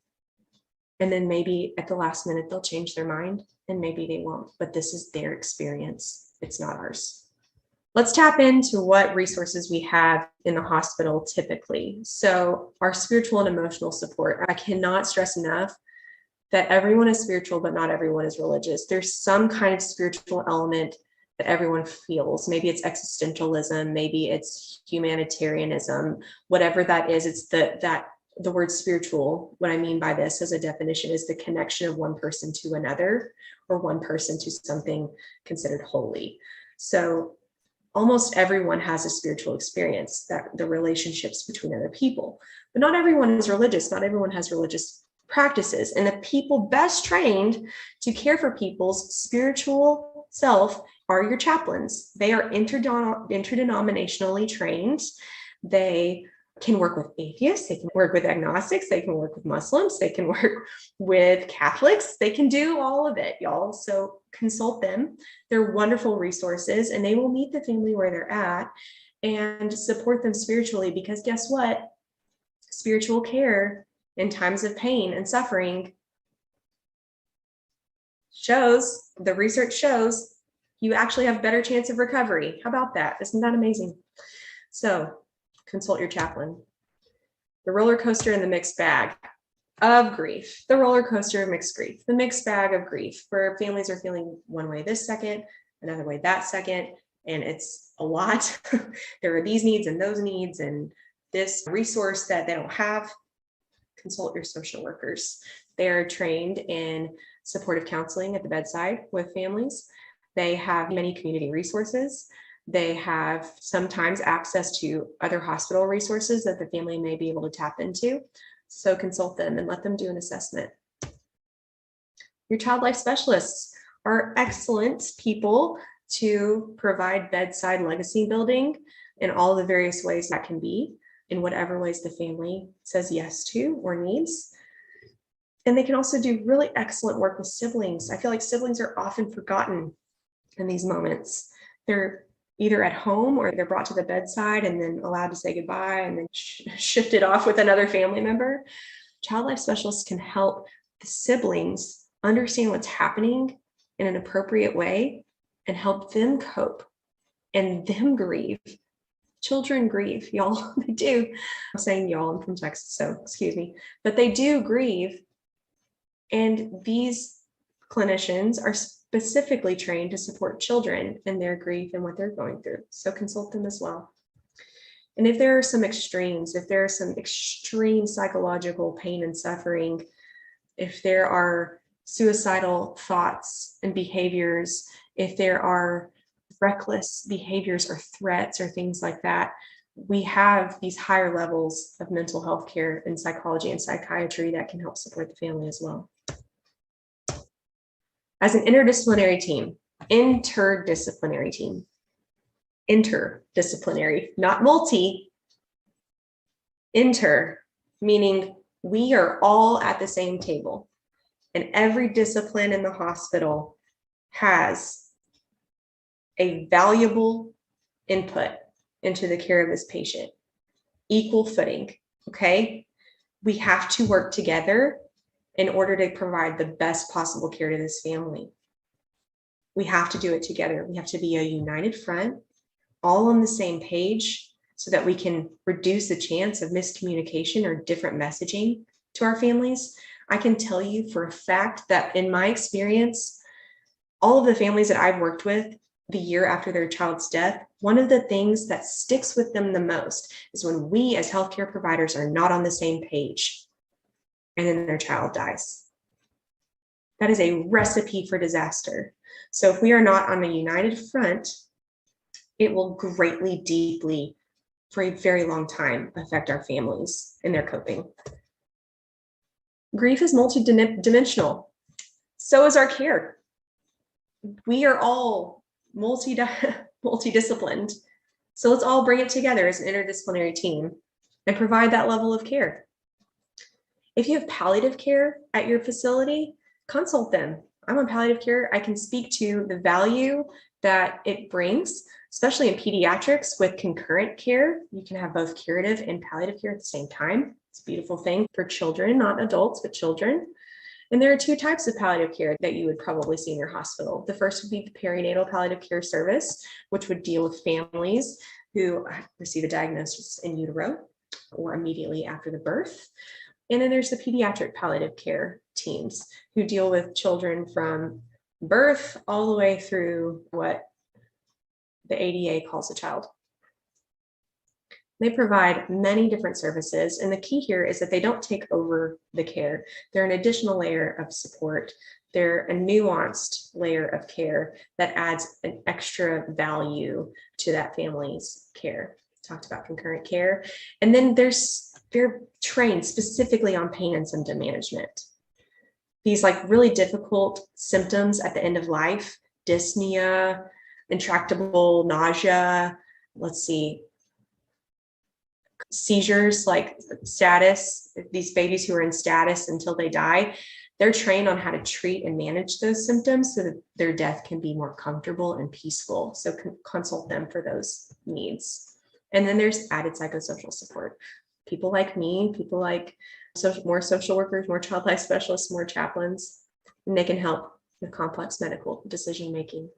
And then maybe at the last minute, they'll change their mind, and maybe they won't, but this is their experience. It's not ours. Let's tap into what resources we have in the hospital typically. So our spiritual and emotional support. I cannot stress enough that everyone is spiritual, but not everyone is religious. There's some kind of spiritual element that everyone feels. Maybe it's existentialism, maybe it's humanitarianism, whatever that is. It's the word spiritual. What I mean by this as a definition is the connection of one person to another, or one person to something considered holy. So almost everyone has a spiritual experience, that the relationships between other people, but not everyone is religious. Not everyone has religious practices. And the people best trained to care for people's spiritual self are your chaplains. They are interdenominationally trained. They can work with atheists, they can work with agnostics, they can work with Muslims, they can work with Catholics, they can do all of it, y'all. So consult them. They're wonderful resources, and they will meet the family where they're at and support them spiritually, because guess what? Spiritual care in times of pain and suffering the research shows you actually have better chance of recovery. How about that? Isn't that amazing? So consult your chaplain. The roller coaster and the mixed bag of grief. The roller coaster of mixed grief. The mixed bag of grief, where families are feeling one way this second, another way that second, and it's a lot. There are these needs and those needs and this resource that they don't have. Consult your social workers. They're trained in supportive counseling at the bedside with families. They have many community resources. They have sometimes access to other hospital resources that the family may be able to tap into. So consult them and let them do an assessment. Your child life specialists are excellent people to provide bedside legacy building in all the various ways that can be, in whatever ways the family says yes to or needs. And they can also do really excellent work with siblings. I feel like siblings are often forgotten in these moments. They're either at home or they're brought to the bedside and then allowed to say goodbye and then shifted off with another family member. Child life specialists can help the siblings understand what's happening in an appropriate way and help them cope and them grieve. Children grieve, y'all. They do. I'm saying y'all, I'm from Texas, so excuse me, but they do grieve. And these clinicians are specifically trained to support children in their grief and what they're going through. So consult them as well. And if there are some extremes, if there are some extreme psychological pain and suffering, if there are suicidal thoughts and behaviors, if there are reckless behaviors or threats or things like that, we have these higher levels of mental health care in psychology and psychiatry that can help support the family as well. As an interdisciplinary team, interdisciplinary, not multi, inter, meaning We are all at the same table, and every discipline in the hospital has a valuable input into the care of this patient. Equal footing, okay? We have to work together in order to provide the best possible care to this family. We have to do it together. We have to be a united front, all on the same page, so that we can reduce the chance of miscommunication or different messaging to our families. I can tell you for a fact that in my experience, all of the families that I've worked with the year after their child's death, one of the things that sticks with them the most is when we as healthcare providers are not on the same page and then their child dies. That is a recipe for disaster. So if we are not on a united front, it will greatly, deeply, for a very long time, affect our families in their coping. Grief is multidimensional. So is our care. We are all multidisciplined. So let's all bring it together as an interdisciplinary team and provide that level of care. If you have palliative care at your facility, consult them. I'm on palliative care. I can speak to the value that it brings, especially in pediatrics with concurrent care. You can have both curative and palliative care at the same time. It's a beautiful thing for children, not adults, but children. And there are two types of palliative care that you would probably see in your hospital. The first would be the perinatal palliative care service, which would deal with families who receive a diagnosis in utero or immediately after the birth. And then there's the pediatric palliative care teams who deal with children from birth all the way through what the ADA calls a child. They provide many different services, and the key here is that they don't take over the care. They're an additional layer of support. They're a nuanced layer of care that adds an extra value to that family's care. Talked about concurrent care. And then they're trained specifically on pain and symptom management. These like really difficult symptoms at the end of life, dyspnea, intractable nausea, seizures like status, these babies who are in status until they die, they're trained on how to treat and manage those symptoms so that their death can be more comfortable and peaceful. So consult them for those needs. And then there's added psychosocial support. People like me, people like more social workers, more child life specialists, more chaplains, and they can help with complex medical decision-making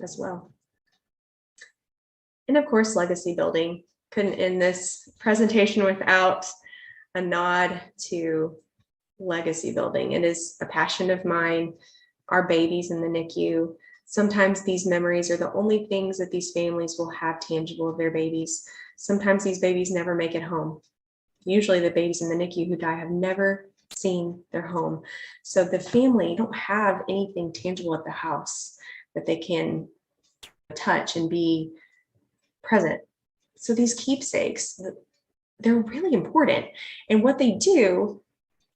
as well. And of course, legacy building. Couldn't end this presentation without a nod to legacy building. It is a passion of mine. Our babies in the NICU, sometimes these memories are the only things that these families will have tangible of their babies. Sometimes these babies never make it home. Usually the babies in the NICU who die have never seen their home. So the family don't have anything tangible at the house that they can touch and be present. So these keepsakes, they're really important. And what they do,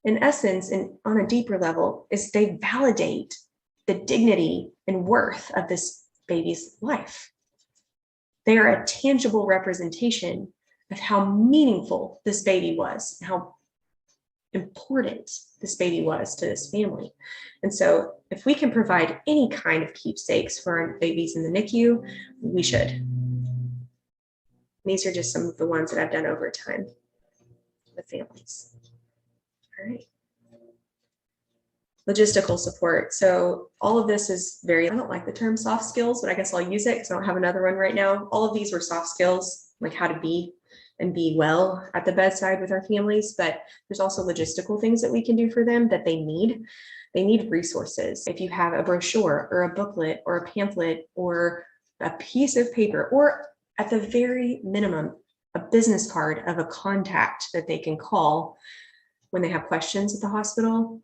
in essence, and on a deeper level, is they validate the dignity and worth of this baby's life. They are a tangible representation of how meaningful this baby was, how important this baby was to this family. And so if we can provide any kind of keepsakes for our babies in the NICU, we should. These are just some of the ones that I've done over time with families. All right. Logistical support. So all of this is I don't like the term soft skills, but I guess I'll use it because I don't have another one right now. All of these were soft skills, like how to be and be well at the bedside with our families, but there's also logistical things that we can do for them that they need. They need resources. If you have a brochure or a booklet or a pamphlet or a piece of paper, or at the very minimum, a business card of a contact that they can call when they have questions at the hospital,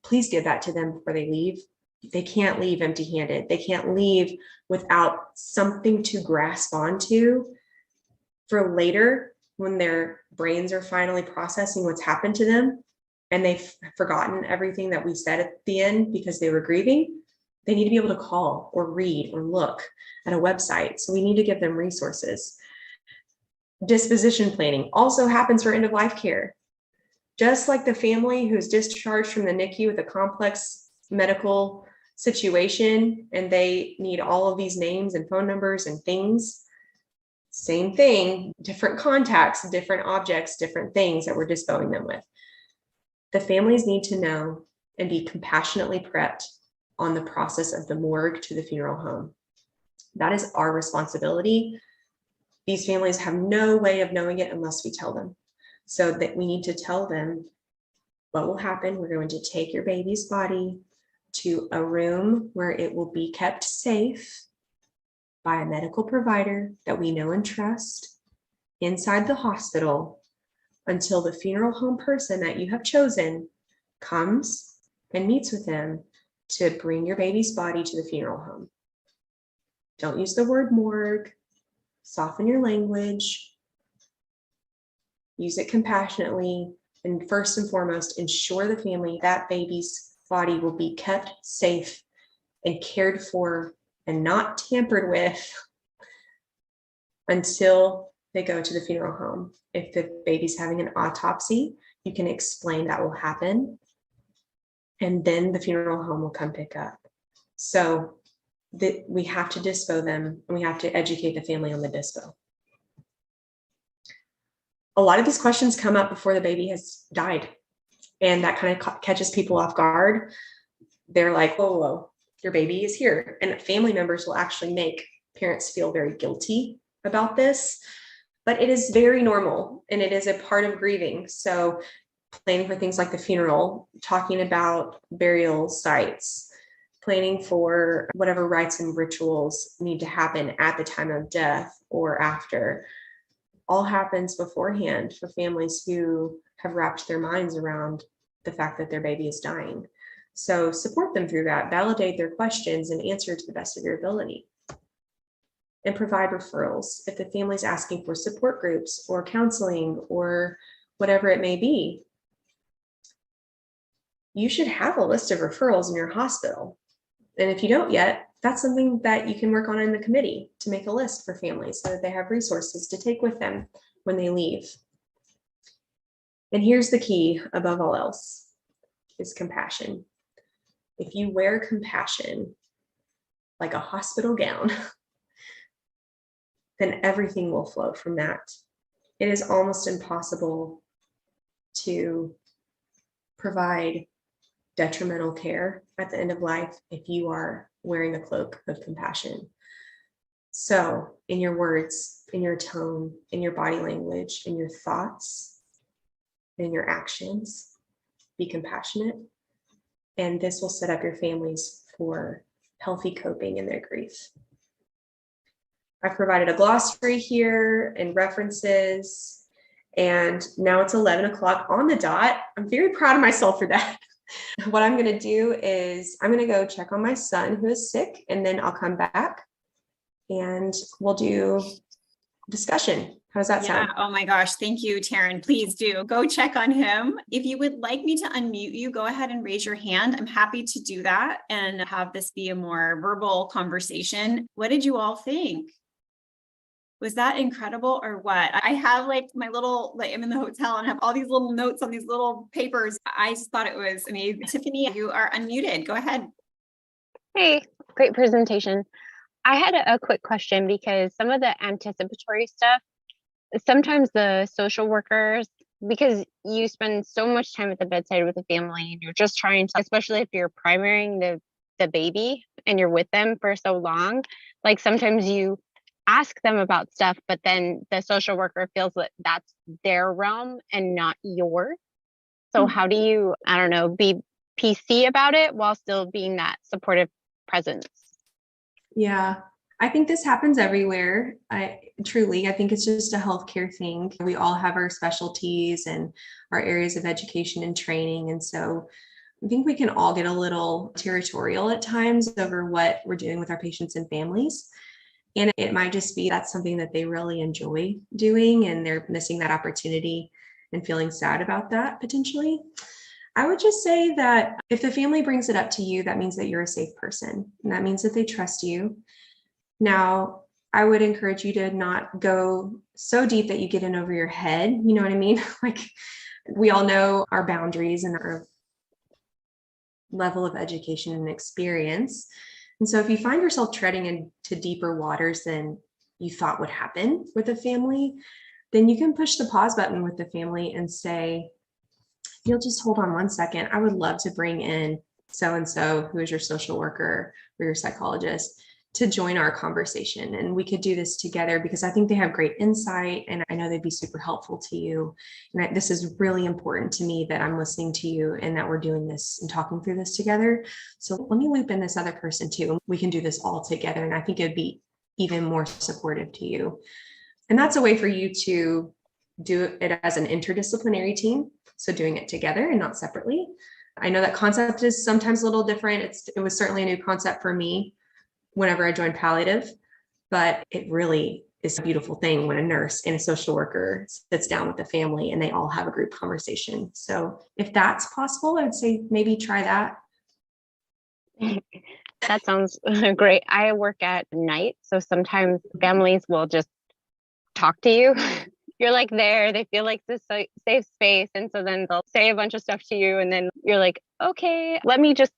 please give that to them before they leave. They can't leave empty-handed. They can't leave without something to grasp onto for later when their brains are finally processing what's happened to them and they've forgotten everything that we said at the end because they were grieving. They need to be able to call or read or look at a website. So we need to give them resources. Disposition planning also happens for end-of-life care. Just like the family who's discharged from the NICU with a complex medical situation and they need all of these names and phone numbers and things, same thing, different contacts, different objects, different things that we're disposing them with. The families need to know and be compassionately prepped on the process of the morgue to the funeral home. That is our responsibility. These families have no way of knowing it unless we tell them. So that we need to tell them what will happen. We're going to take your baby's body to a room where it will be kept safe by a medical provider that we know and trust inside the hospital until the funeral home person that you have chosen comes and meets with them to bring your baby's body to the funeral home. Don't use the word morgue. Soften your language. Use it compassionately. And first and foremost, ensure the family that baby's body will be kept safe and cared for and not tampered with until they go to the funeral home. If the baby's having an autopsy, you can explain that will happen. And then the funeral home will come pick up. So we have to dispo them and we have to educate the family on the dispo. A lot of these questions come up before the baby has died. And that kind of catches people off guard. They're like, whoa, whoa, your baby is here. And family members will actually make parents feel very guilty about this. But it is very normal and it is a part of grieving. So planning for things like the funeral, talking about burial sites, planning for whatever rites and rituals need to happen at the time of death or after, all happens beforehand for families who have wrapped their minds around the fact that their baby is dying. So support them through that, validate their questions and answer to the best of your ability. And provide referrals if the family's asking for support groups or counseling or whatever it may be. You should have a list of referrals in your hospital. And if you don't yet, that's something that you can work on in the committee to make a list for families so that they have resources to take with them when they leave. And here's the key above all else is compassion. If you wear compassion like a hospital gown, then everything will flow from that. It is almost impossible to provide detrimental care at the end of life if you are wearing a cloak of compassion. So in your words, in your tone, in your body language, in your thoughts, in your actions, be compassionate. And this will set up your families for healthy coping in their grief. I've provided a glossary here and references, and now it's 11 o'clock on the dot. I'm very proud of myself for that. What I'm going to do is I'm going to go check on my son who is sick, and then I'll come back and we'll do discussion. How does that sound? Oh my gosh. Thank you, Taryn. Please do go check on him. If you would like me to unmute you, go ahead and raise your hand. I'm happy to do that and have this be a more verbal conversation. What did you all think? Was that incredible or what? I have like my little, I'm in the hotel and have all these little notes on these little papers. I just thought it was amazing. Tiffany, you are unmuted. Go ahead. Hey, great presentation. I had a quick question because some of the anticipatory stuff, sometimes the social workers, because you spend so much time at the bedside with the family and you're just trying to, especially if you're primarying the baby and you're with them for so long, like sometimes you ask them about stuff, but then the social worker feels that that's their realm and not yours. So how do you, I don't know, be PC about it while still being that supportive presence? Yeah, I think this happens everywhere. I think it's just a healthcare thing. We all have our specialties and our areas of education and training. And so I think we can all get a little territorial at times over what we're doing with our patients and families. And it might just be that's something that they really enjoy doing and they're missing that opportunity and feeling sad about that potentially. I would just say that if the family brings it up to you, that means that you're a safe person. And that means that they trust you. Now, I would encourage you to not go so deep that you get in over your head. You know what I mean? Like, We all know our boundaries and our level of education and experience. And so if you find yourself treading into deeper waters than you thought would happen with a family, then you can push the pause button with the family and say, if you'll just hold on one second, I would love to bring in so-and-so, who is your social worker or your psychologist, to join our conversation. And we could do this together because I think they have great insight and I know they'd be super helpful to you. And this is really important to me that I'm listening to you and that we're doing this and talking through this together. So let me loop in this other person too. We can do this all together. And I think it'd be even more supportive to you. And that's a way for you to do it as an interdisciplinary team. So doing it together and not separately. I know that concept is sometimes a little different. It was certainly a new concept for me whenever I joined palliative, but it really is a beautiful thing when a nurse and a social worker sits down with the family and they all have a group conversation. So if that's possible, I would say maybe try that. That sounds great. I work at night, so sometimes families will just talk to you. You're like there, they feel like this safe space. And so then they'll say a bunch of stuff to you. And then you're like, okay, let me just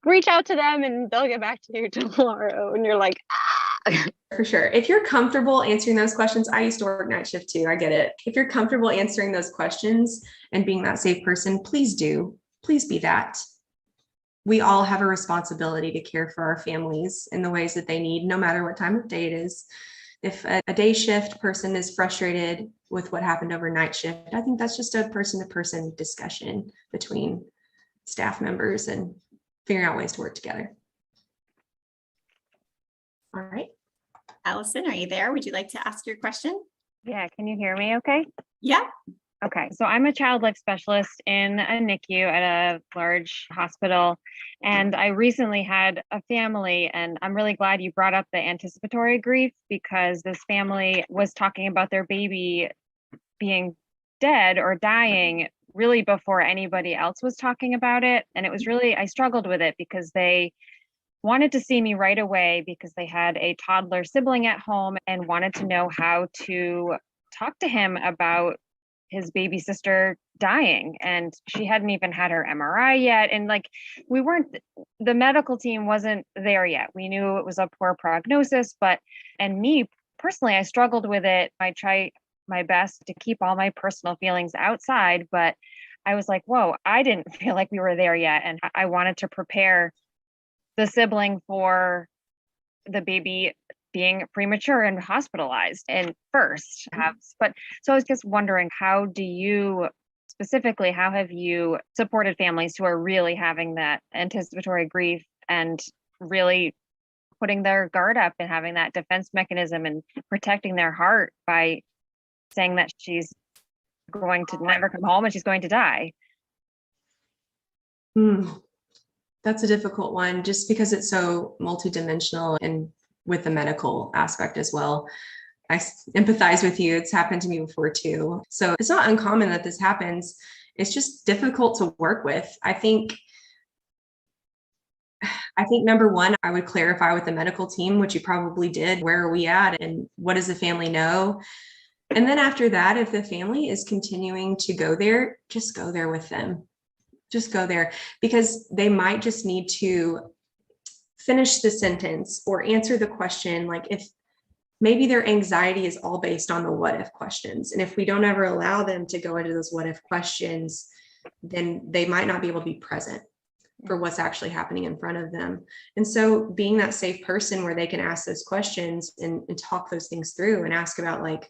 reach out to them and they'll get back to you tomorrow. And you're like, ah. For sure. If you're comfortable answering those questions, I used to work night shift too. I get it. If you're comfortable answering those questions and being that safe person, please do. Please be that. We all have a responsibility to care for our families in the ways that they need, no matter what time of day it is. If a day shift person is frustrated with what happened over night shift, I think that's just a person-to-person discussion between staff members and figuring out ways to work together. All right. Allison, are you there? Would you like to ask your question? Yeah, can you hear me okay? Yeah. Okay, so I'm a child life specialist in a NICU at a large hospital, and I recently had a family, and I'm really glad you brought up the anticipatory grief because this family was talking about their baby being dead or dying really before anybody else was talking about it. And it was really, I struggled with it because they wanted to see me right away because they had a toddler sibling at home and wanted to know how to talk to him about his baby sister dying, and she hadn't even had her MRI yet. And like, the medical team wasn't there yet. We knew it was a poor prognosis, and me personally, I struggled with it. I try my best to keep all my personal feelings outside, but I was like, whoa, I didn't feel like we were there yet. And I wanted to prepare the sibling for the baby being premature and hospitalized and first but so I was just wondering, how have you supported families who are really having that anticipatory grief and really putting their guard up and having that defense mechanism and protecting their heart by saying that she's going to never come home and she's going to die? That's a difficult one just because it's so multidimensional and with the medical aspect as well. I empathize with you. It's happened to me before too. So it's not uncommon that this happens. It's just difficult to work with. I think number one, I would clarify with the medical team, which you probably did. Where are we at and what does the family know? And then after that, if the family is continuing to go there, just go there with them. Just go there because they might just need to finish the sentence or answer the question. Like if maybe their anxiety is all based on the what if questions. And if we don't ever allow them to go into those what if questions, then they might not be able to be present for what's actually happening in front of them. And so being that safe person where they can ask those questions and talk those things through and ask about like,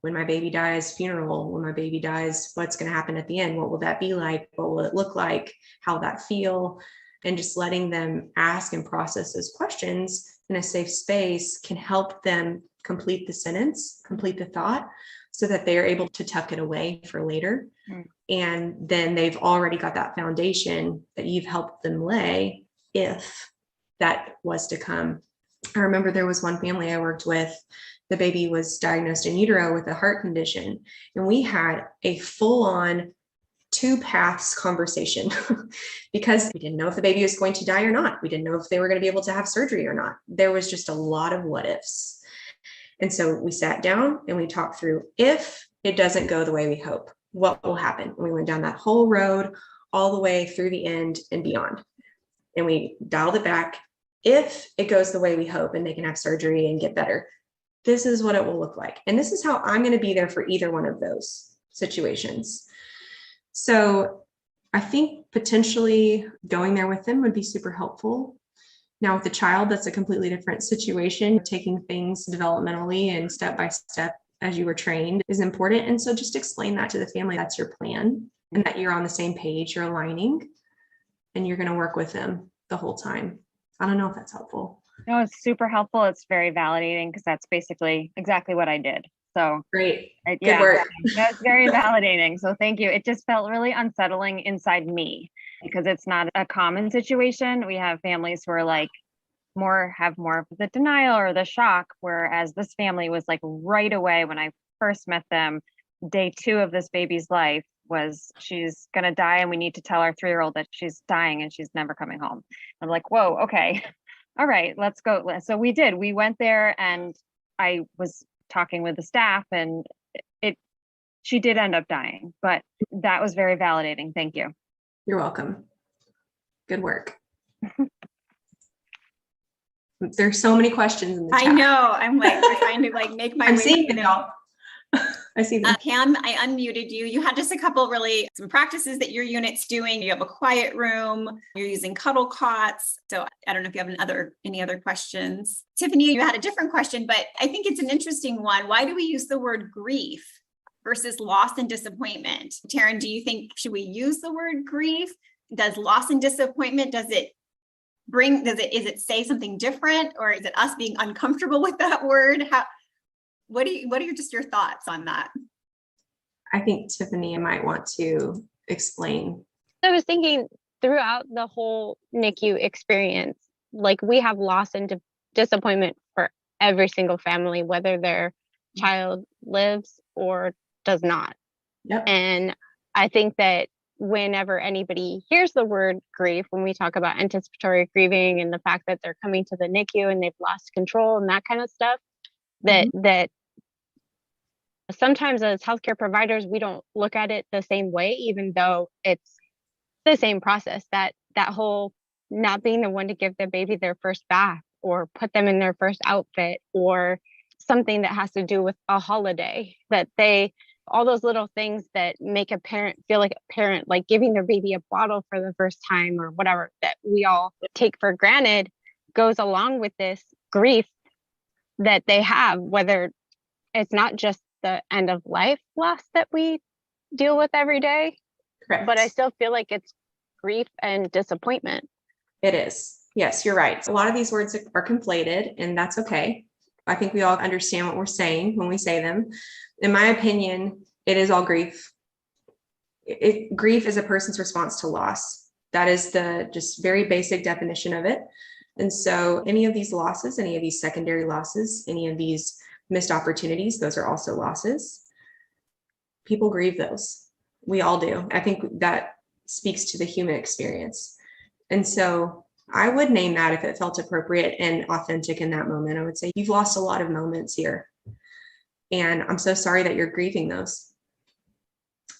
when my baby dies, funeral, when my baby dies, what's going to happen at the end? What will that be like? What will it look like? How will that feel? And just letting them ask and process those questions in a safe space can help them complete the sentence, complete the thought, so that they are able to tuck it away for later. And then they've already got that foundation that you've helped them lay if that was to come. I remember there was one family I worked with. The baby was diagnosed in utero with a heart condition, and we had a full-on 2 paths conversation because we didn't know if the baby was going to die or not. We didn't know if they were going to be able to have surgery or not. There was just a lot of what ifs. And so we sat down and we talked through, if it doesn't go the way we hope, what will happen? And we went down that whole road all the way through the end and beyond. And we dialed it back. If it goes the way we hope and they can have surgery and get better, this is what it will look like. And this is how I'm going to be there for either one of those situations. So I think potentially going there with them would be super helpful. Now with the child, that's a completely different situation. Taking things developmentally and step by step as you were trained is important. And so just explain that to the family. That's your plan and that you're on the same page, you're aligning, and you're going to work with them the whole time. I don't know if that's helpful. No, it's super helpful. It's very validating because that's basically exactly what I did. So Great. yeah, Good work. that's very validating. So thank you. It just felt really unsettling inside me because it's not a common situation. We have families who are like have more of the denial or the shock, whereas this family was like right away when I first met them, day 2 of this baby's life was she's going to die and we need to tell our 3-year-old that she's dying and she's never coming home. I'm like, whoa, okay. All right, let's go. So we did. We went there and I was talking with the staff and she did end up dying, but that was very validating. Thank you. You're welcome. Good work. There's so many questions in the chat. I know. I'm like, we're trying to like make my I'm way seeing through them them. all. I see them. Pam, I unmuted you. You had just a couple some practices that your unit's doing. You have a quiet room. You're using cuddle cots. So I don't know if you have any other questions. Tiffany, you had a different question, but I think it's an interesting one. Why do we use the word grief versus loss and disappointment? Taryn, do you think, should we use the word grief? Does loss and disappointment, is it say something different, or is it us being uncomfortable with that word? What are just your thoughts on that? I think Tiffany might want to explain. I was thinking throughout the whole NICU experience, like we have loss and disappointment for every single family, whether their child lives or does not. Yep. And I think that whenever anybody hears the word grief, when we talk about anticipatory grieving and the fact that they're coming to the NICU and they've lost control and that kind of stuff, that sometimes as healthcare providers, we don't look at it the same way, even though it's the same process, that whole not being the one to give the baby their first bath or put them in their first outfit or something that has to do with a holiday, all those little things that make a parent feel like a parent, like giving their baby a bottle for the first time or whatever that we all take for granted, goes along with this grief that they have, whether it's not just the end of life loss that we deal with every day. Correct. But I still feel like it's grief and disappointment. It is. Yes, you're right. A lot of these words are conflated, and that's okay. I think we all understand what we're saying when we say them. In my opinion, it is all grief. Grief is a person's response to loss. That is the just very basic definition of it. And so any of these losses, any of these secondary losses, any of these missed opportunities, those are also losses. People grieve those. We all do. I think that speaks to the human experience. And so I would name that if it felt appropriate and authentic in that moment. I would say you've lost a lot of moments here. And I'm so sorry that you're grieving those.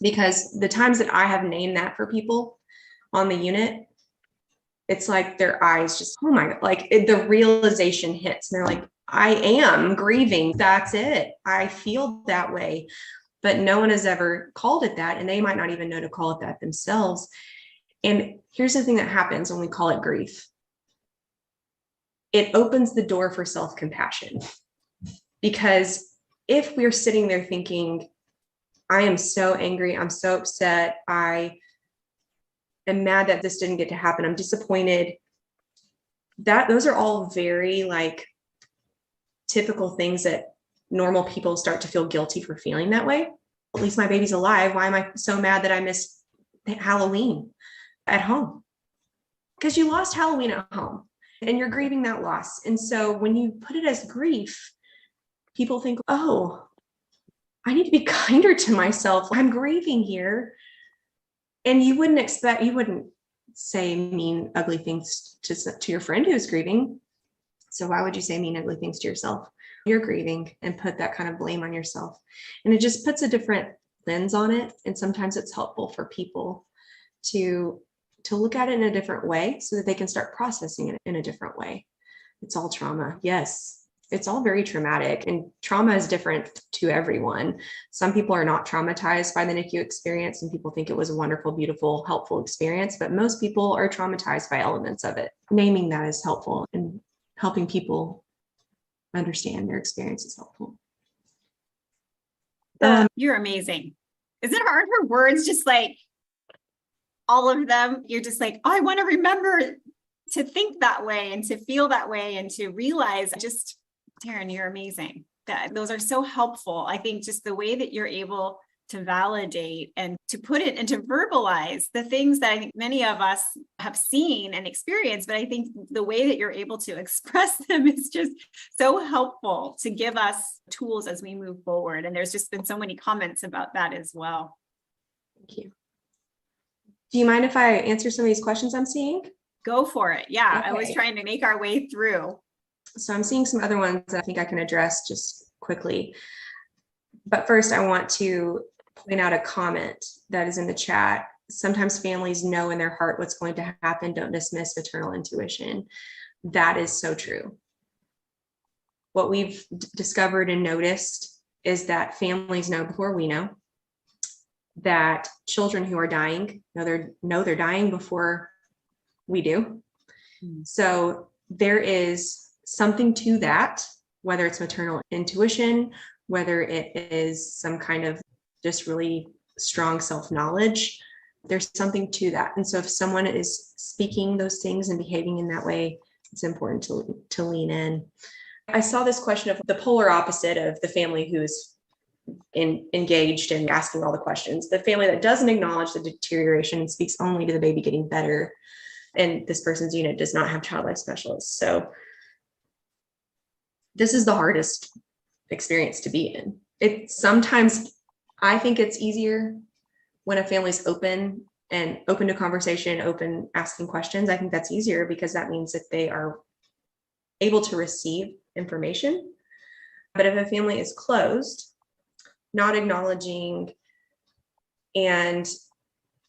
Because the times that I have named that for people on the unit, it's like their eyes just, oh my God, like the realization hits and they're like, I am grieving. That's it. I feel that way. But no one has ever called it that. And they might not even know to call it that themselves. And here's the thing that happens when we call it grief. It opens the door for self-compassion. Because if we're sitting there thinking, I am so angry, I'm so upset, I am mad that this didn't get to happen, I'm disappointed, those are all very like typical things that normal people start to feel guilty for feeling that way. At least my baby's alive. Why am I so mad that I missed Halloween at home? Because you lost Halloween at home and you're grieving that loss. And so when you put it as grief, people think, oh, I need to be kinder to myself. I'm grieving here. And you wouldn't say mean, ugly things to your friend who's grieving. So why would you say mean, ugly things to yourself? You're grieving and put that kind of blame on yourself. And it just puts a different lens on it. And sometimes it's helpful for people to look at it in a different way so that they can start processing it in a different way. It's all trauma. Yes. It's all very traumatic, and trauma is different to everyone. Some people are not traumatized by the NICU experience, and people think it was a wonderful, beautiful, helpful experience, but most people are traumatized by elements of it. Naming that is helpful, and helping people understand their experience is helpful. You're amazing. Is it hard for words, just like all of them? You're just like, oh, I want to remember to think that way and to feel that way and to realize. Just, Taryn, you're amazing. Those are so helpful. I think just the way that you're able to validate and to put it and to verbalize the things that I think many of us have seen and experienced, but I think the way that you're able to express them is just so helpful to give us tools as we move forward. And there's just been so many comments about that as well. Thank you. Do you mind if I answer some of these questions I'm seeing? Go for it. Yeah, Okay. I was trying to make our way through. So I'm seeing some other ones that I think I can address just quickly. But first, I want to point out a comment that is in the chat. Sometimes families know in their heart what's going to happen. Don't dismiss maternal intuition. That is so true. What we've discovered and noticed is that families know before we know, that children who are dying know they're dying before we do. So there is something to that, whether it's maternal intuition, whether it is some kind of just really strong self-knowledge, there's something to that. And so if someone is speaking those things and behaving in that way, it's important to lean in. I saw this question of the polar opposite of the family who's engaged and asking all the questions, the family that doesn't acknowledge the deterioration and speaks only to the baby getting better. And this person's unit does not have child life specialists. So this is the hardest experience to be in. It sometimes, I think it's easier when a family's open to conversation, open asking questions. I think that's easier because that means that they are able to receive information. But if a family is closed, not acknowledging and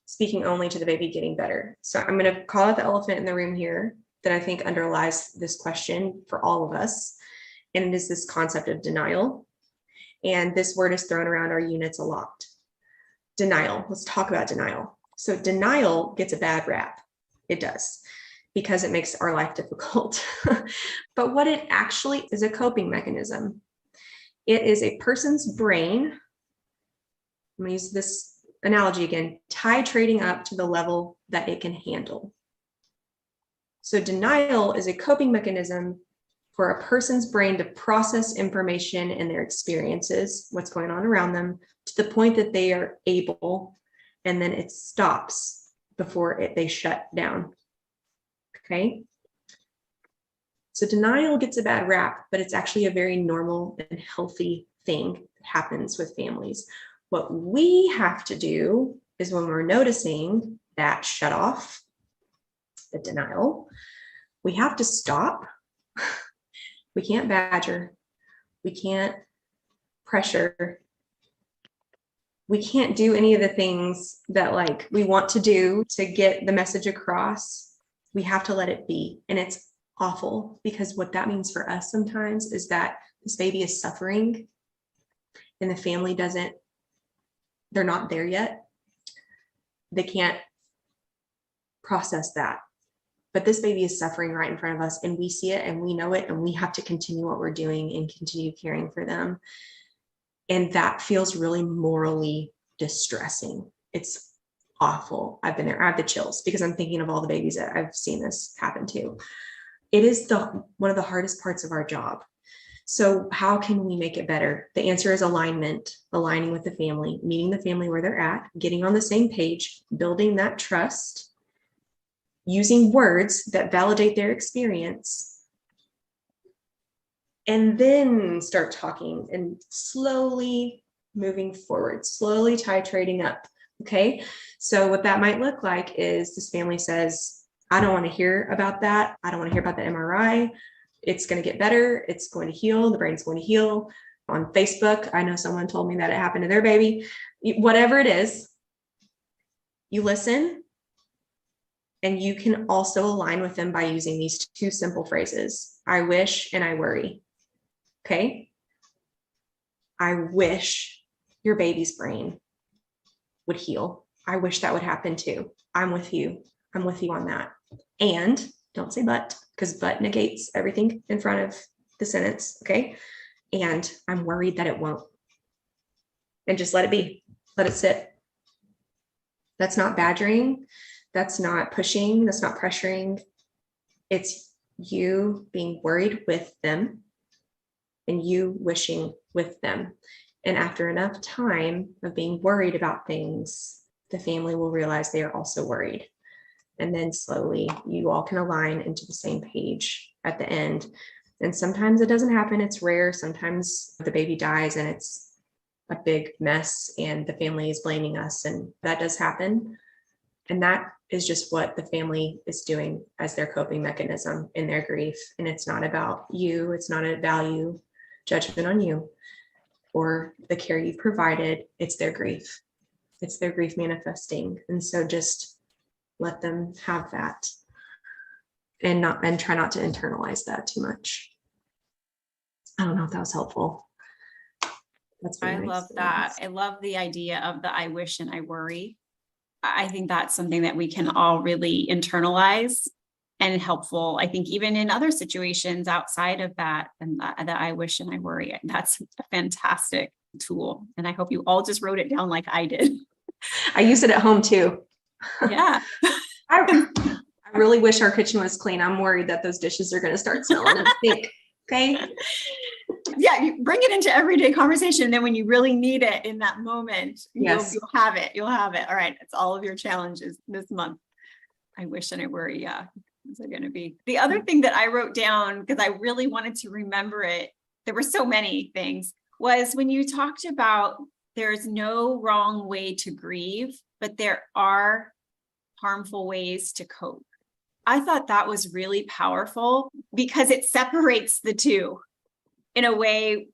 speaking only to the baby getting better. So I'm going to call out the elephant in the room here that I think underlies this question for all of us. And it is this concept of denial. And this word is thrown around our units a lot. Denial. Let's talk about denial. So denial gets a bad rap. It does, because it makes our life difficult. But what it actually is, a coping mechanism. It is a person's brain. I'm going to use this analogy again, titrating up to the level that it can handle. So denial is a coping mechanism for a person's brain to process information and their experiences, what's going on around them, to the point that they are able, and then it stops before they shut down. Okay. So denial gets a bad rap, but it's actually a very normal and healthy thing that happens with families. What we have to do is, when we're noticing that shut off, the denial, we have to stop. We can't badger. We can't pressure. We can't do any of the things that we want to do to get the message across. We have to let it be. And it's awful, because what that means for us sometimes is that this baby is suffering and the family they're not there yet. They can't process that. But this baby is suffering right in front of us, and we see it and we know it, and we have to continue what we're doing and continue caring for them. And that feels really morally distressing. It's awful. I've been there. I have the chills because I'm thinking of all the babies that I've seen this happen to. It is one of the hardest parts of our job. So how can we make it better? The answer is alignment, aligning with the family, meeting the family where they're at, getting on the same page, building that trust, using words that validate their experience, and then start talking and slowly moving forward, slowly titrating up. Okay. So what that might look like is this family says, I don't want to hear about that. I don't want to hear about the MRI. It's going to get better. It's going to heal. The brain's going to heal. On Facebook, I know someone told me that it happened to their baby. whatever it is, you listen, and you can also align with them by using these two simple phrases. I wish and I worry. Okay? I wish your baby's brain would heal. I wish that would happen too. I'm with you. I'm with you on that. And don't say but, because but negates everything in front of the sentence. Okay? And I'm worried that it won't. And just let it be. Let it sit. That's not badgering. That's not pushing. That's not pressuring. It's you being worried with them and you wishing with them. And after enough time of being worried about things, the family will realize they are also worried. And then slowly you all can align into the same page at the end. And sometimes it doesn't happen. It's rare. Sometimes the baby dies and it's a big mess and the family is blaming us, and that does happen. And that is just what the family is doing as their coping mechanism in their grief. And it's not about you. It's not a value judgment on you or the care you've provided. It's their grief. It's their grief manifesting. And so just let them have that and try not to internalize that too much. I don't know if that was helpful. I love that. I love the idea of the I wish and I worry. I think that's something that we can all really internalize and helpful. I think even in other situations outside of that, and the I wish and I worry, that's a fantastic tool. And I hope you all just wrote it down like I did. I use it at home too. Yeah. I really wish our kitchen was clean. I'm worried that those dishes are going to start smelling and stink. Okay. Yeah, you bring it into everyday conversation. And then when you really need it in that moment, Yes. you'll have it. You'll have it. All right. It's all of your challenges this month. I wish and I worry. Yeah. Those are going to be. The other thing that I wrote down, because I really wanted to remember it, there were so many things, was when you talked about there's no wrong way to grieve, but there are harmful ways to cope. I thought that was really powerful because it separates the two in a way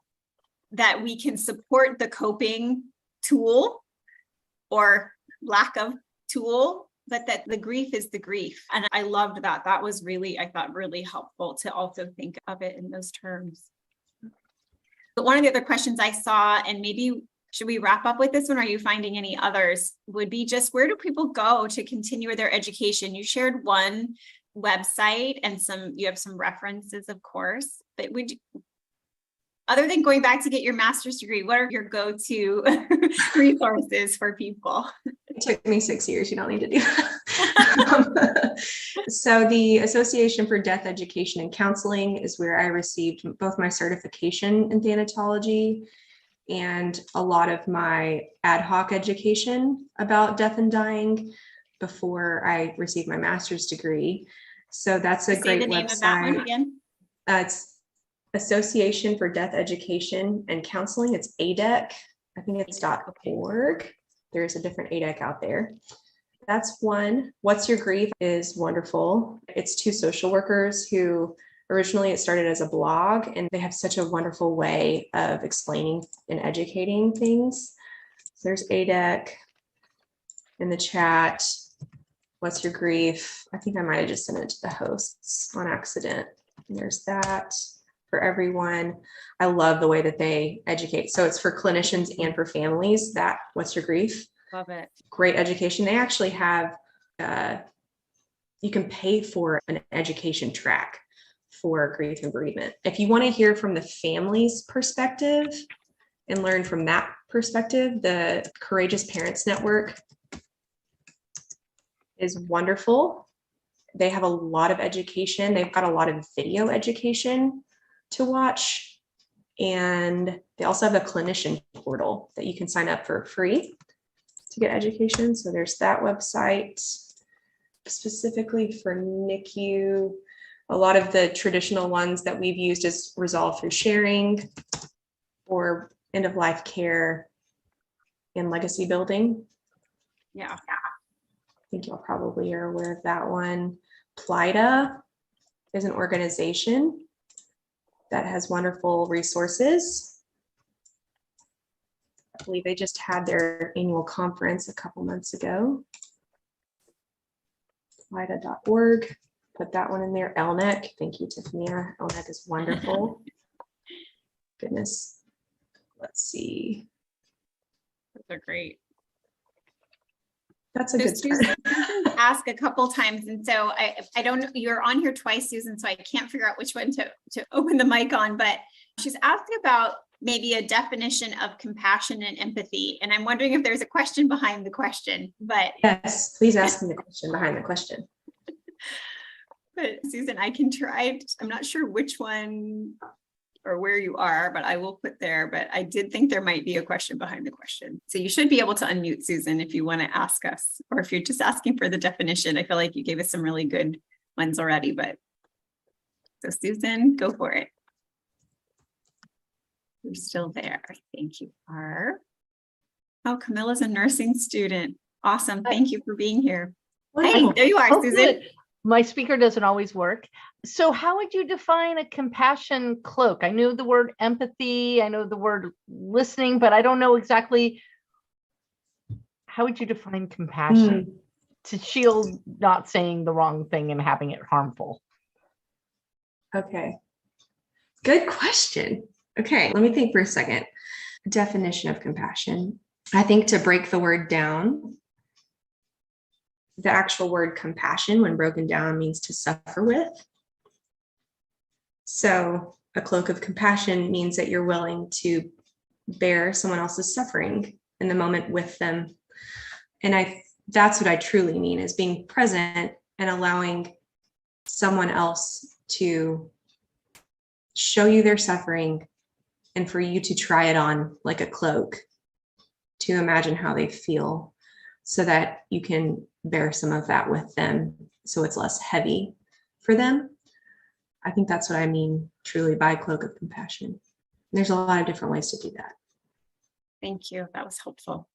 that we can support the coping tool or lack of tool, but that the grief is the grief. And I loved that. That was really, I thought, really helpful to also think of it in those terms. But one of the other questions I saw, and maybe should we wrap up with this one? Or are you finding any others? Would be just, where do people go to continue their education? You shared one website and you have some references, of course, but other than going back to get your master's degree, what are your go-to resources for people? It took me 6 years. You don't need to do that. So the Association for Death Education and Counseling is where I received both my certification in thanatology and a lot of my ad hoc education about death and dying before I received my master's degree. So that's a great website. Say the name of that one again. It's Association for Death Education and Counseling. It's ADEC. I think it's .org. There's a different ADEC out there. That's one. What's Your Grief is wonderful. It's two social workers who originally it started as a blog, and they have such a wonderful way of explaining and educating things. So there's ADEC in the chat. What's Your Grief? I think I might have just sent it to the hosts on accident. And there's that for everyone. I love the way that they educate. So it's for clinicians and for families, that What's Your Grief? Love it. Great education. They actually have, you can pay for an education track for grief and bereavement. If you want to hear from the family's perspective and learn from that perspective, the Courageous Parents Network is wonderful. They have a lot of education. They've got a lot of video education to watch. And they also have a clinician portal that you can sign up for free to get education. So there's that website specifically for NICU. A lot of the traditional ones that we've used is Resolve Through Sharing or End of Life Care and Legacy Building. Yeah. I think y'all probably are aware of that one. PLIDA is an organization that has wonderful resources. I believe they just had their annual conference a couple months ago. LIDA.org, put that one in there. LNEC, thank you, Tiffania. LNEC is wonderful. Goodness. Let's see. Those are great. That's a So good start. Susan asked a couple times, and so I don't know, you're on here twice, Susan, so I can't figure out which one to open the mic on, but she's asking about maybe a definition of compassion and empathy. And I'm wondering if there's a question behind the question, but Yes, please ask me the question behind the question. but Susan, I can try. I'm not sure which one or where you are, but I will put there. But I did think there might be a question behind the question. So you should be able to unmute, Susan, if you want to ask us, or if you're just asking for the definition. I feel like you gave us some really good ones already, but so Susan, go for it. You're still there. I think you are. Oh, Camilla's a nursing student. Awesome. Thank you for being here. Hey, there you are, Susan. Good. My speaker doesn't always work. So how would you define a compassion cloak? I know the word empathy, I know the word listening, but I don't know exactly. How would you define compassion to shield not saying the wrong thing and having it harmful? Okay. Good question. Okay, let me think for a second. Definition of compassion. I think to break the word down, the actual word compassion, when broken down, means to suffer with. So a cloak of compassion means that you're willing to bear someone else's suffering in the moment with them. And that's what I truly mean, is being present and allowing someone else to show you their suffering and for you to try it on like a cloak, to imagine how they feel so that you can bear some of that with them so it's less heavy for them. I think that's what I mean truly by cloak of compassion. There's a lot of different ways to do that. Thank you. That was helpful.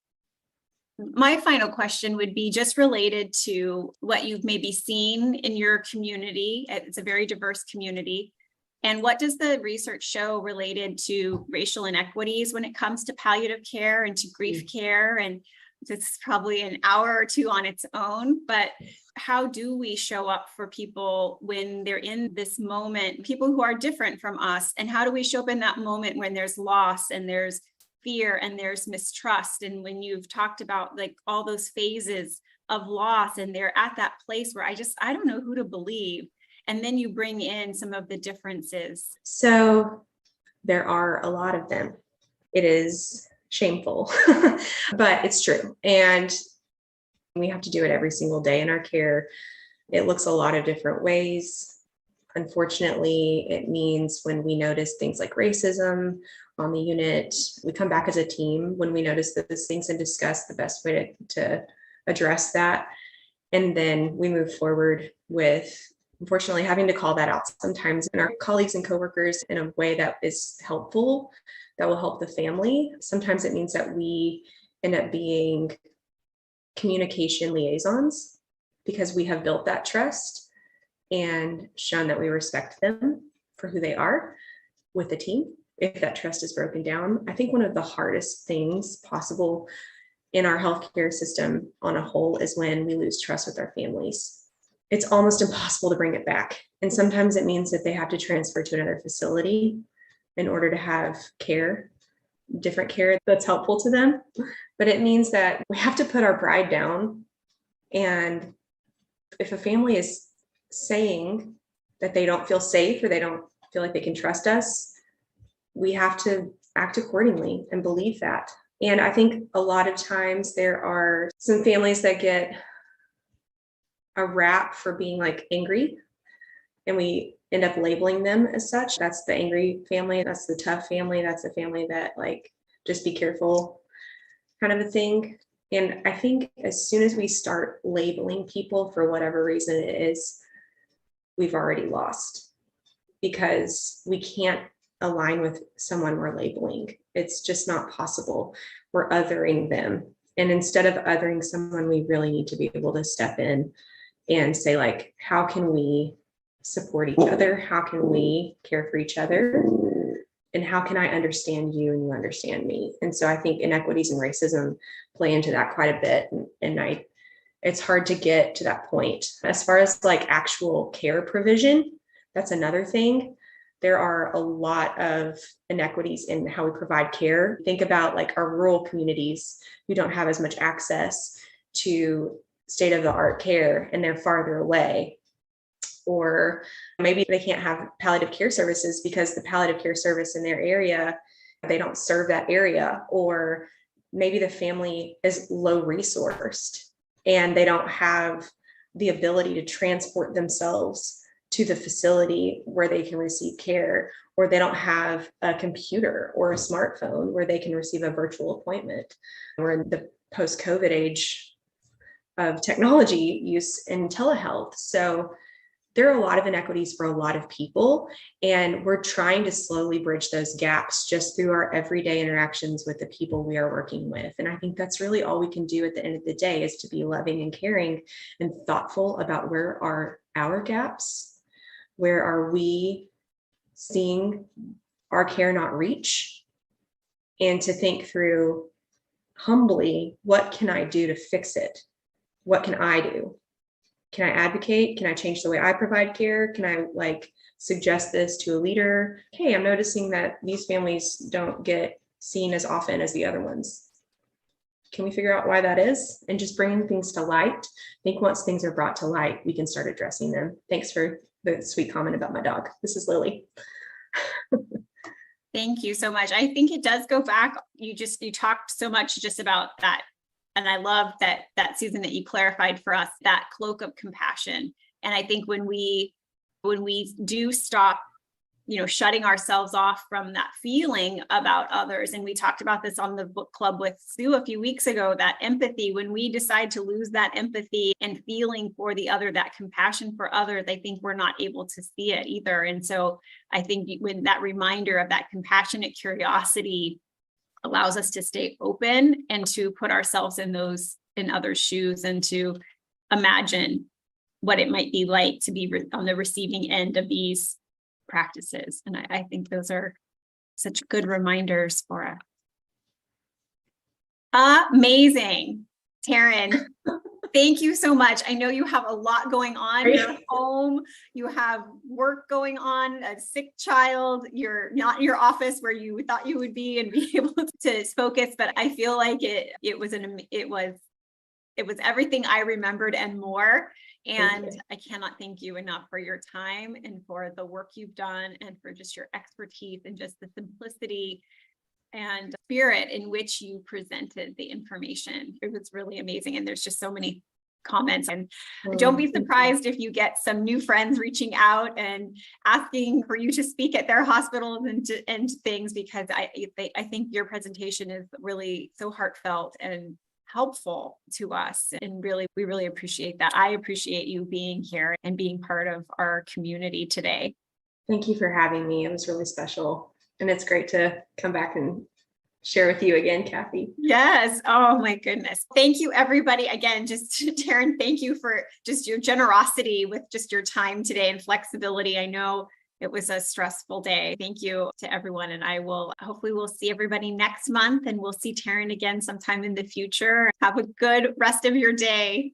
My final question would be just related to what you've maybe seen in your community. It's a very diverse community. And what does the research show related to racial inequities when it comes to palliative care and to grief care? And this is probably an hour or two on its own, but how do we show up for people when they're in this moment, people who are different from us? And how do we show up in that moment when there's loss and there's fear and there's mistrust? And when you've talked about like all those phases of loss and they're at that place where I don't know who to believe. And then you bring in some of the differences. So there are a lot of them. It is shameful, but it's true. And we have to do it every single day in our care. It looks a lot of different ways. Unfortunately, it means when we notice things like racism on the unit, we come back as a team when we notice those things and discuss the best way to address that. And then we move forward with, unfortunately, having to call that out sometimes in our colleagues and coworkers in a way that is helpful, that will help the family. Sometimes it means that we end up being communication liaisons because we have built that trust and shown that we respect them for who they are with the team. If that trust is broken down, I think one of the hardest things possible in our healthcare system on a whole is when we lose trust with our families. It's almost impossible to bring it back. And sometimes it means that they have to transfer to another facility in order to have care, different care that's helpful to them. But it means that we have to put our pride down. And if a family is saying that they don't feel safe or they don't feel like they can trust us, we have to act accordingly and believe that. And I think a lot of times there are some families that get a rap for being like angry, and we end up labeling them as such. That's the angry family. That's the tough family. That's the family that like, just be careful kind of a thing. And I think as soon as we start labeling people for whatever reason it is, we've already lost, because we can't align with someone we're labeling. It's just not possible. We're othering them. And instead of othering someone, we really need to be able to step in and say, like, how can we support each other? How can we care for each other? and how can I understand you and you understand me? And so I think inequities and racism play into that quite a bit. And it's hard to get to that point. As far as like actual care provision, that's another thing. There are a lot of inequities in how we provide care. Think about like our rural communities who don't have as much access to state-of-the-art care and they're farther away. Or maybe they can't have palliative care services because the palliative care service in their area, they don't serve that area. Or maybe the family is low resourced and they don't have the ability to transport themselves to the facility where they can receive care, or they don't have a computer or a smartphone where they can receive a virtual appointment. We're in the post-COVID age of technology use in telehealth. So there are a lot of inequities for a lot of people, and we're trying to slowly bridge those gaps just through our everyday interactions with the people we are working with. And I think that's really all we can do at the end of the day, is to be loving and caring and thoughtful about where are our gaps. Where are we seeing our care not reach? And to think through humbly, what can I do to fix it? What can I do? Can I advocate? Can I change the way I provide care? Can I like suggest this to a leader? Hey, I'm noticing that these families don't get seen as often as the other ones. Can we figure out why that is? And just bringing things to light. I think once things are brought to light, we can start addressing them. Thanks for the sweet comment about my dog. This is Lily. Thank you so much. I think it does go back. You talked so much just about that. And I love that Susan, that you clarified for us that cloak of compassion. And I think when we do stop, shutting ourselves off from that feeling about others. And we talked about this on the book club with Sue a few weeks ago, that empathy, when we decide to lose that empathy and feeling for the other, that compassion for others, I think we're not able to see it either. And so I think when that reminder of that compassionate curiosity allows us to stay open and to put ourselves in others' shoes and to imagine what it might be like to be on the receiving end of these practices. And I think those are such good reminders for us. Amazing. Taryn, thank you so much. I know you have a lot going on. You're home, you have work going on, a sick child, you're not in your office where you thought you would be and be able to focus, but I feel like it was everything I remembered and more. And I cannot thank you enough for your time and for the work you've done and for just your expertise and just the simplicity and spirit in which you presented the information. It was really amazing. And there's just so many comments, and don't be surprised if you get some new friends reaching out and asking for you to speak at their hospitals and things, because I think your presentation is really so heartfelt and helpful to us. And we really appreciate that. I appreciate you being here and being part of our community today. Thank you for having me. It was really special. And it's great to come back and share with you again, Kathy. Yes. Oh my goodness. Thank you, everybody. Again, just Taryn, thank you for just your generosity with just your time today and flexibility. I know it was a stressful day. Thank you to everyone. And hopefully we'll see everybody next month, and we'll see Taryn again sometime in the future. Have a good rest of your day.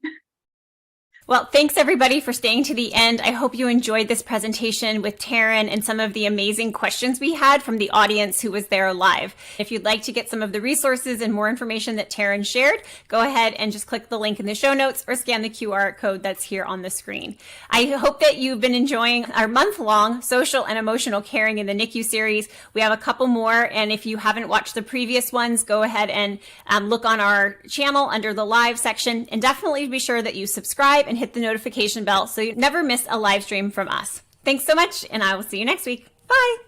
Well, thanks everybody for staying to the end. I hope you enjoyed this presentation with Taryn and some of the amazing questions we had from the audience who was there live. If you'd like to get some of the resources and more information that Taryn shared, go ahead and just click the link in the show notes or scan the QR code that's here on the screen. I hope that you've been enjoying our month-long social and emotional caring in the NICU series. We have a couple more, and if you haven't watched the previous ones, go ahead and look on our channel under the live section, and definitely be sure that you subscribe and hit the notification bell so you never miss a live stream from us. Thanks so much, and I will see you next week. Bye.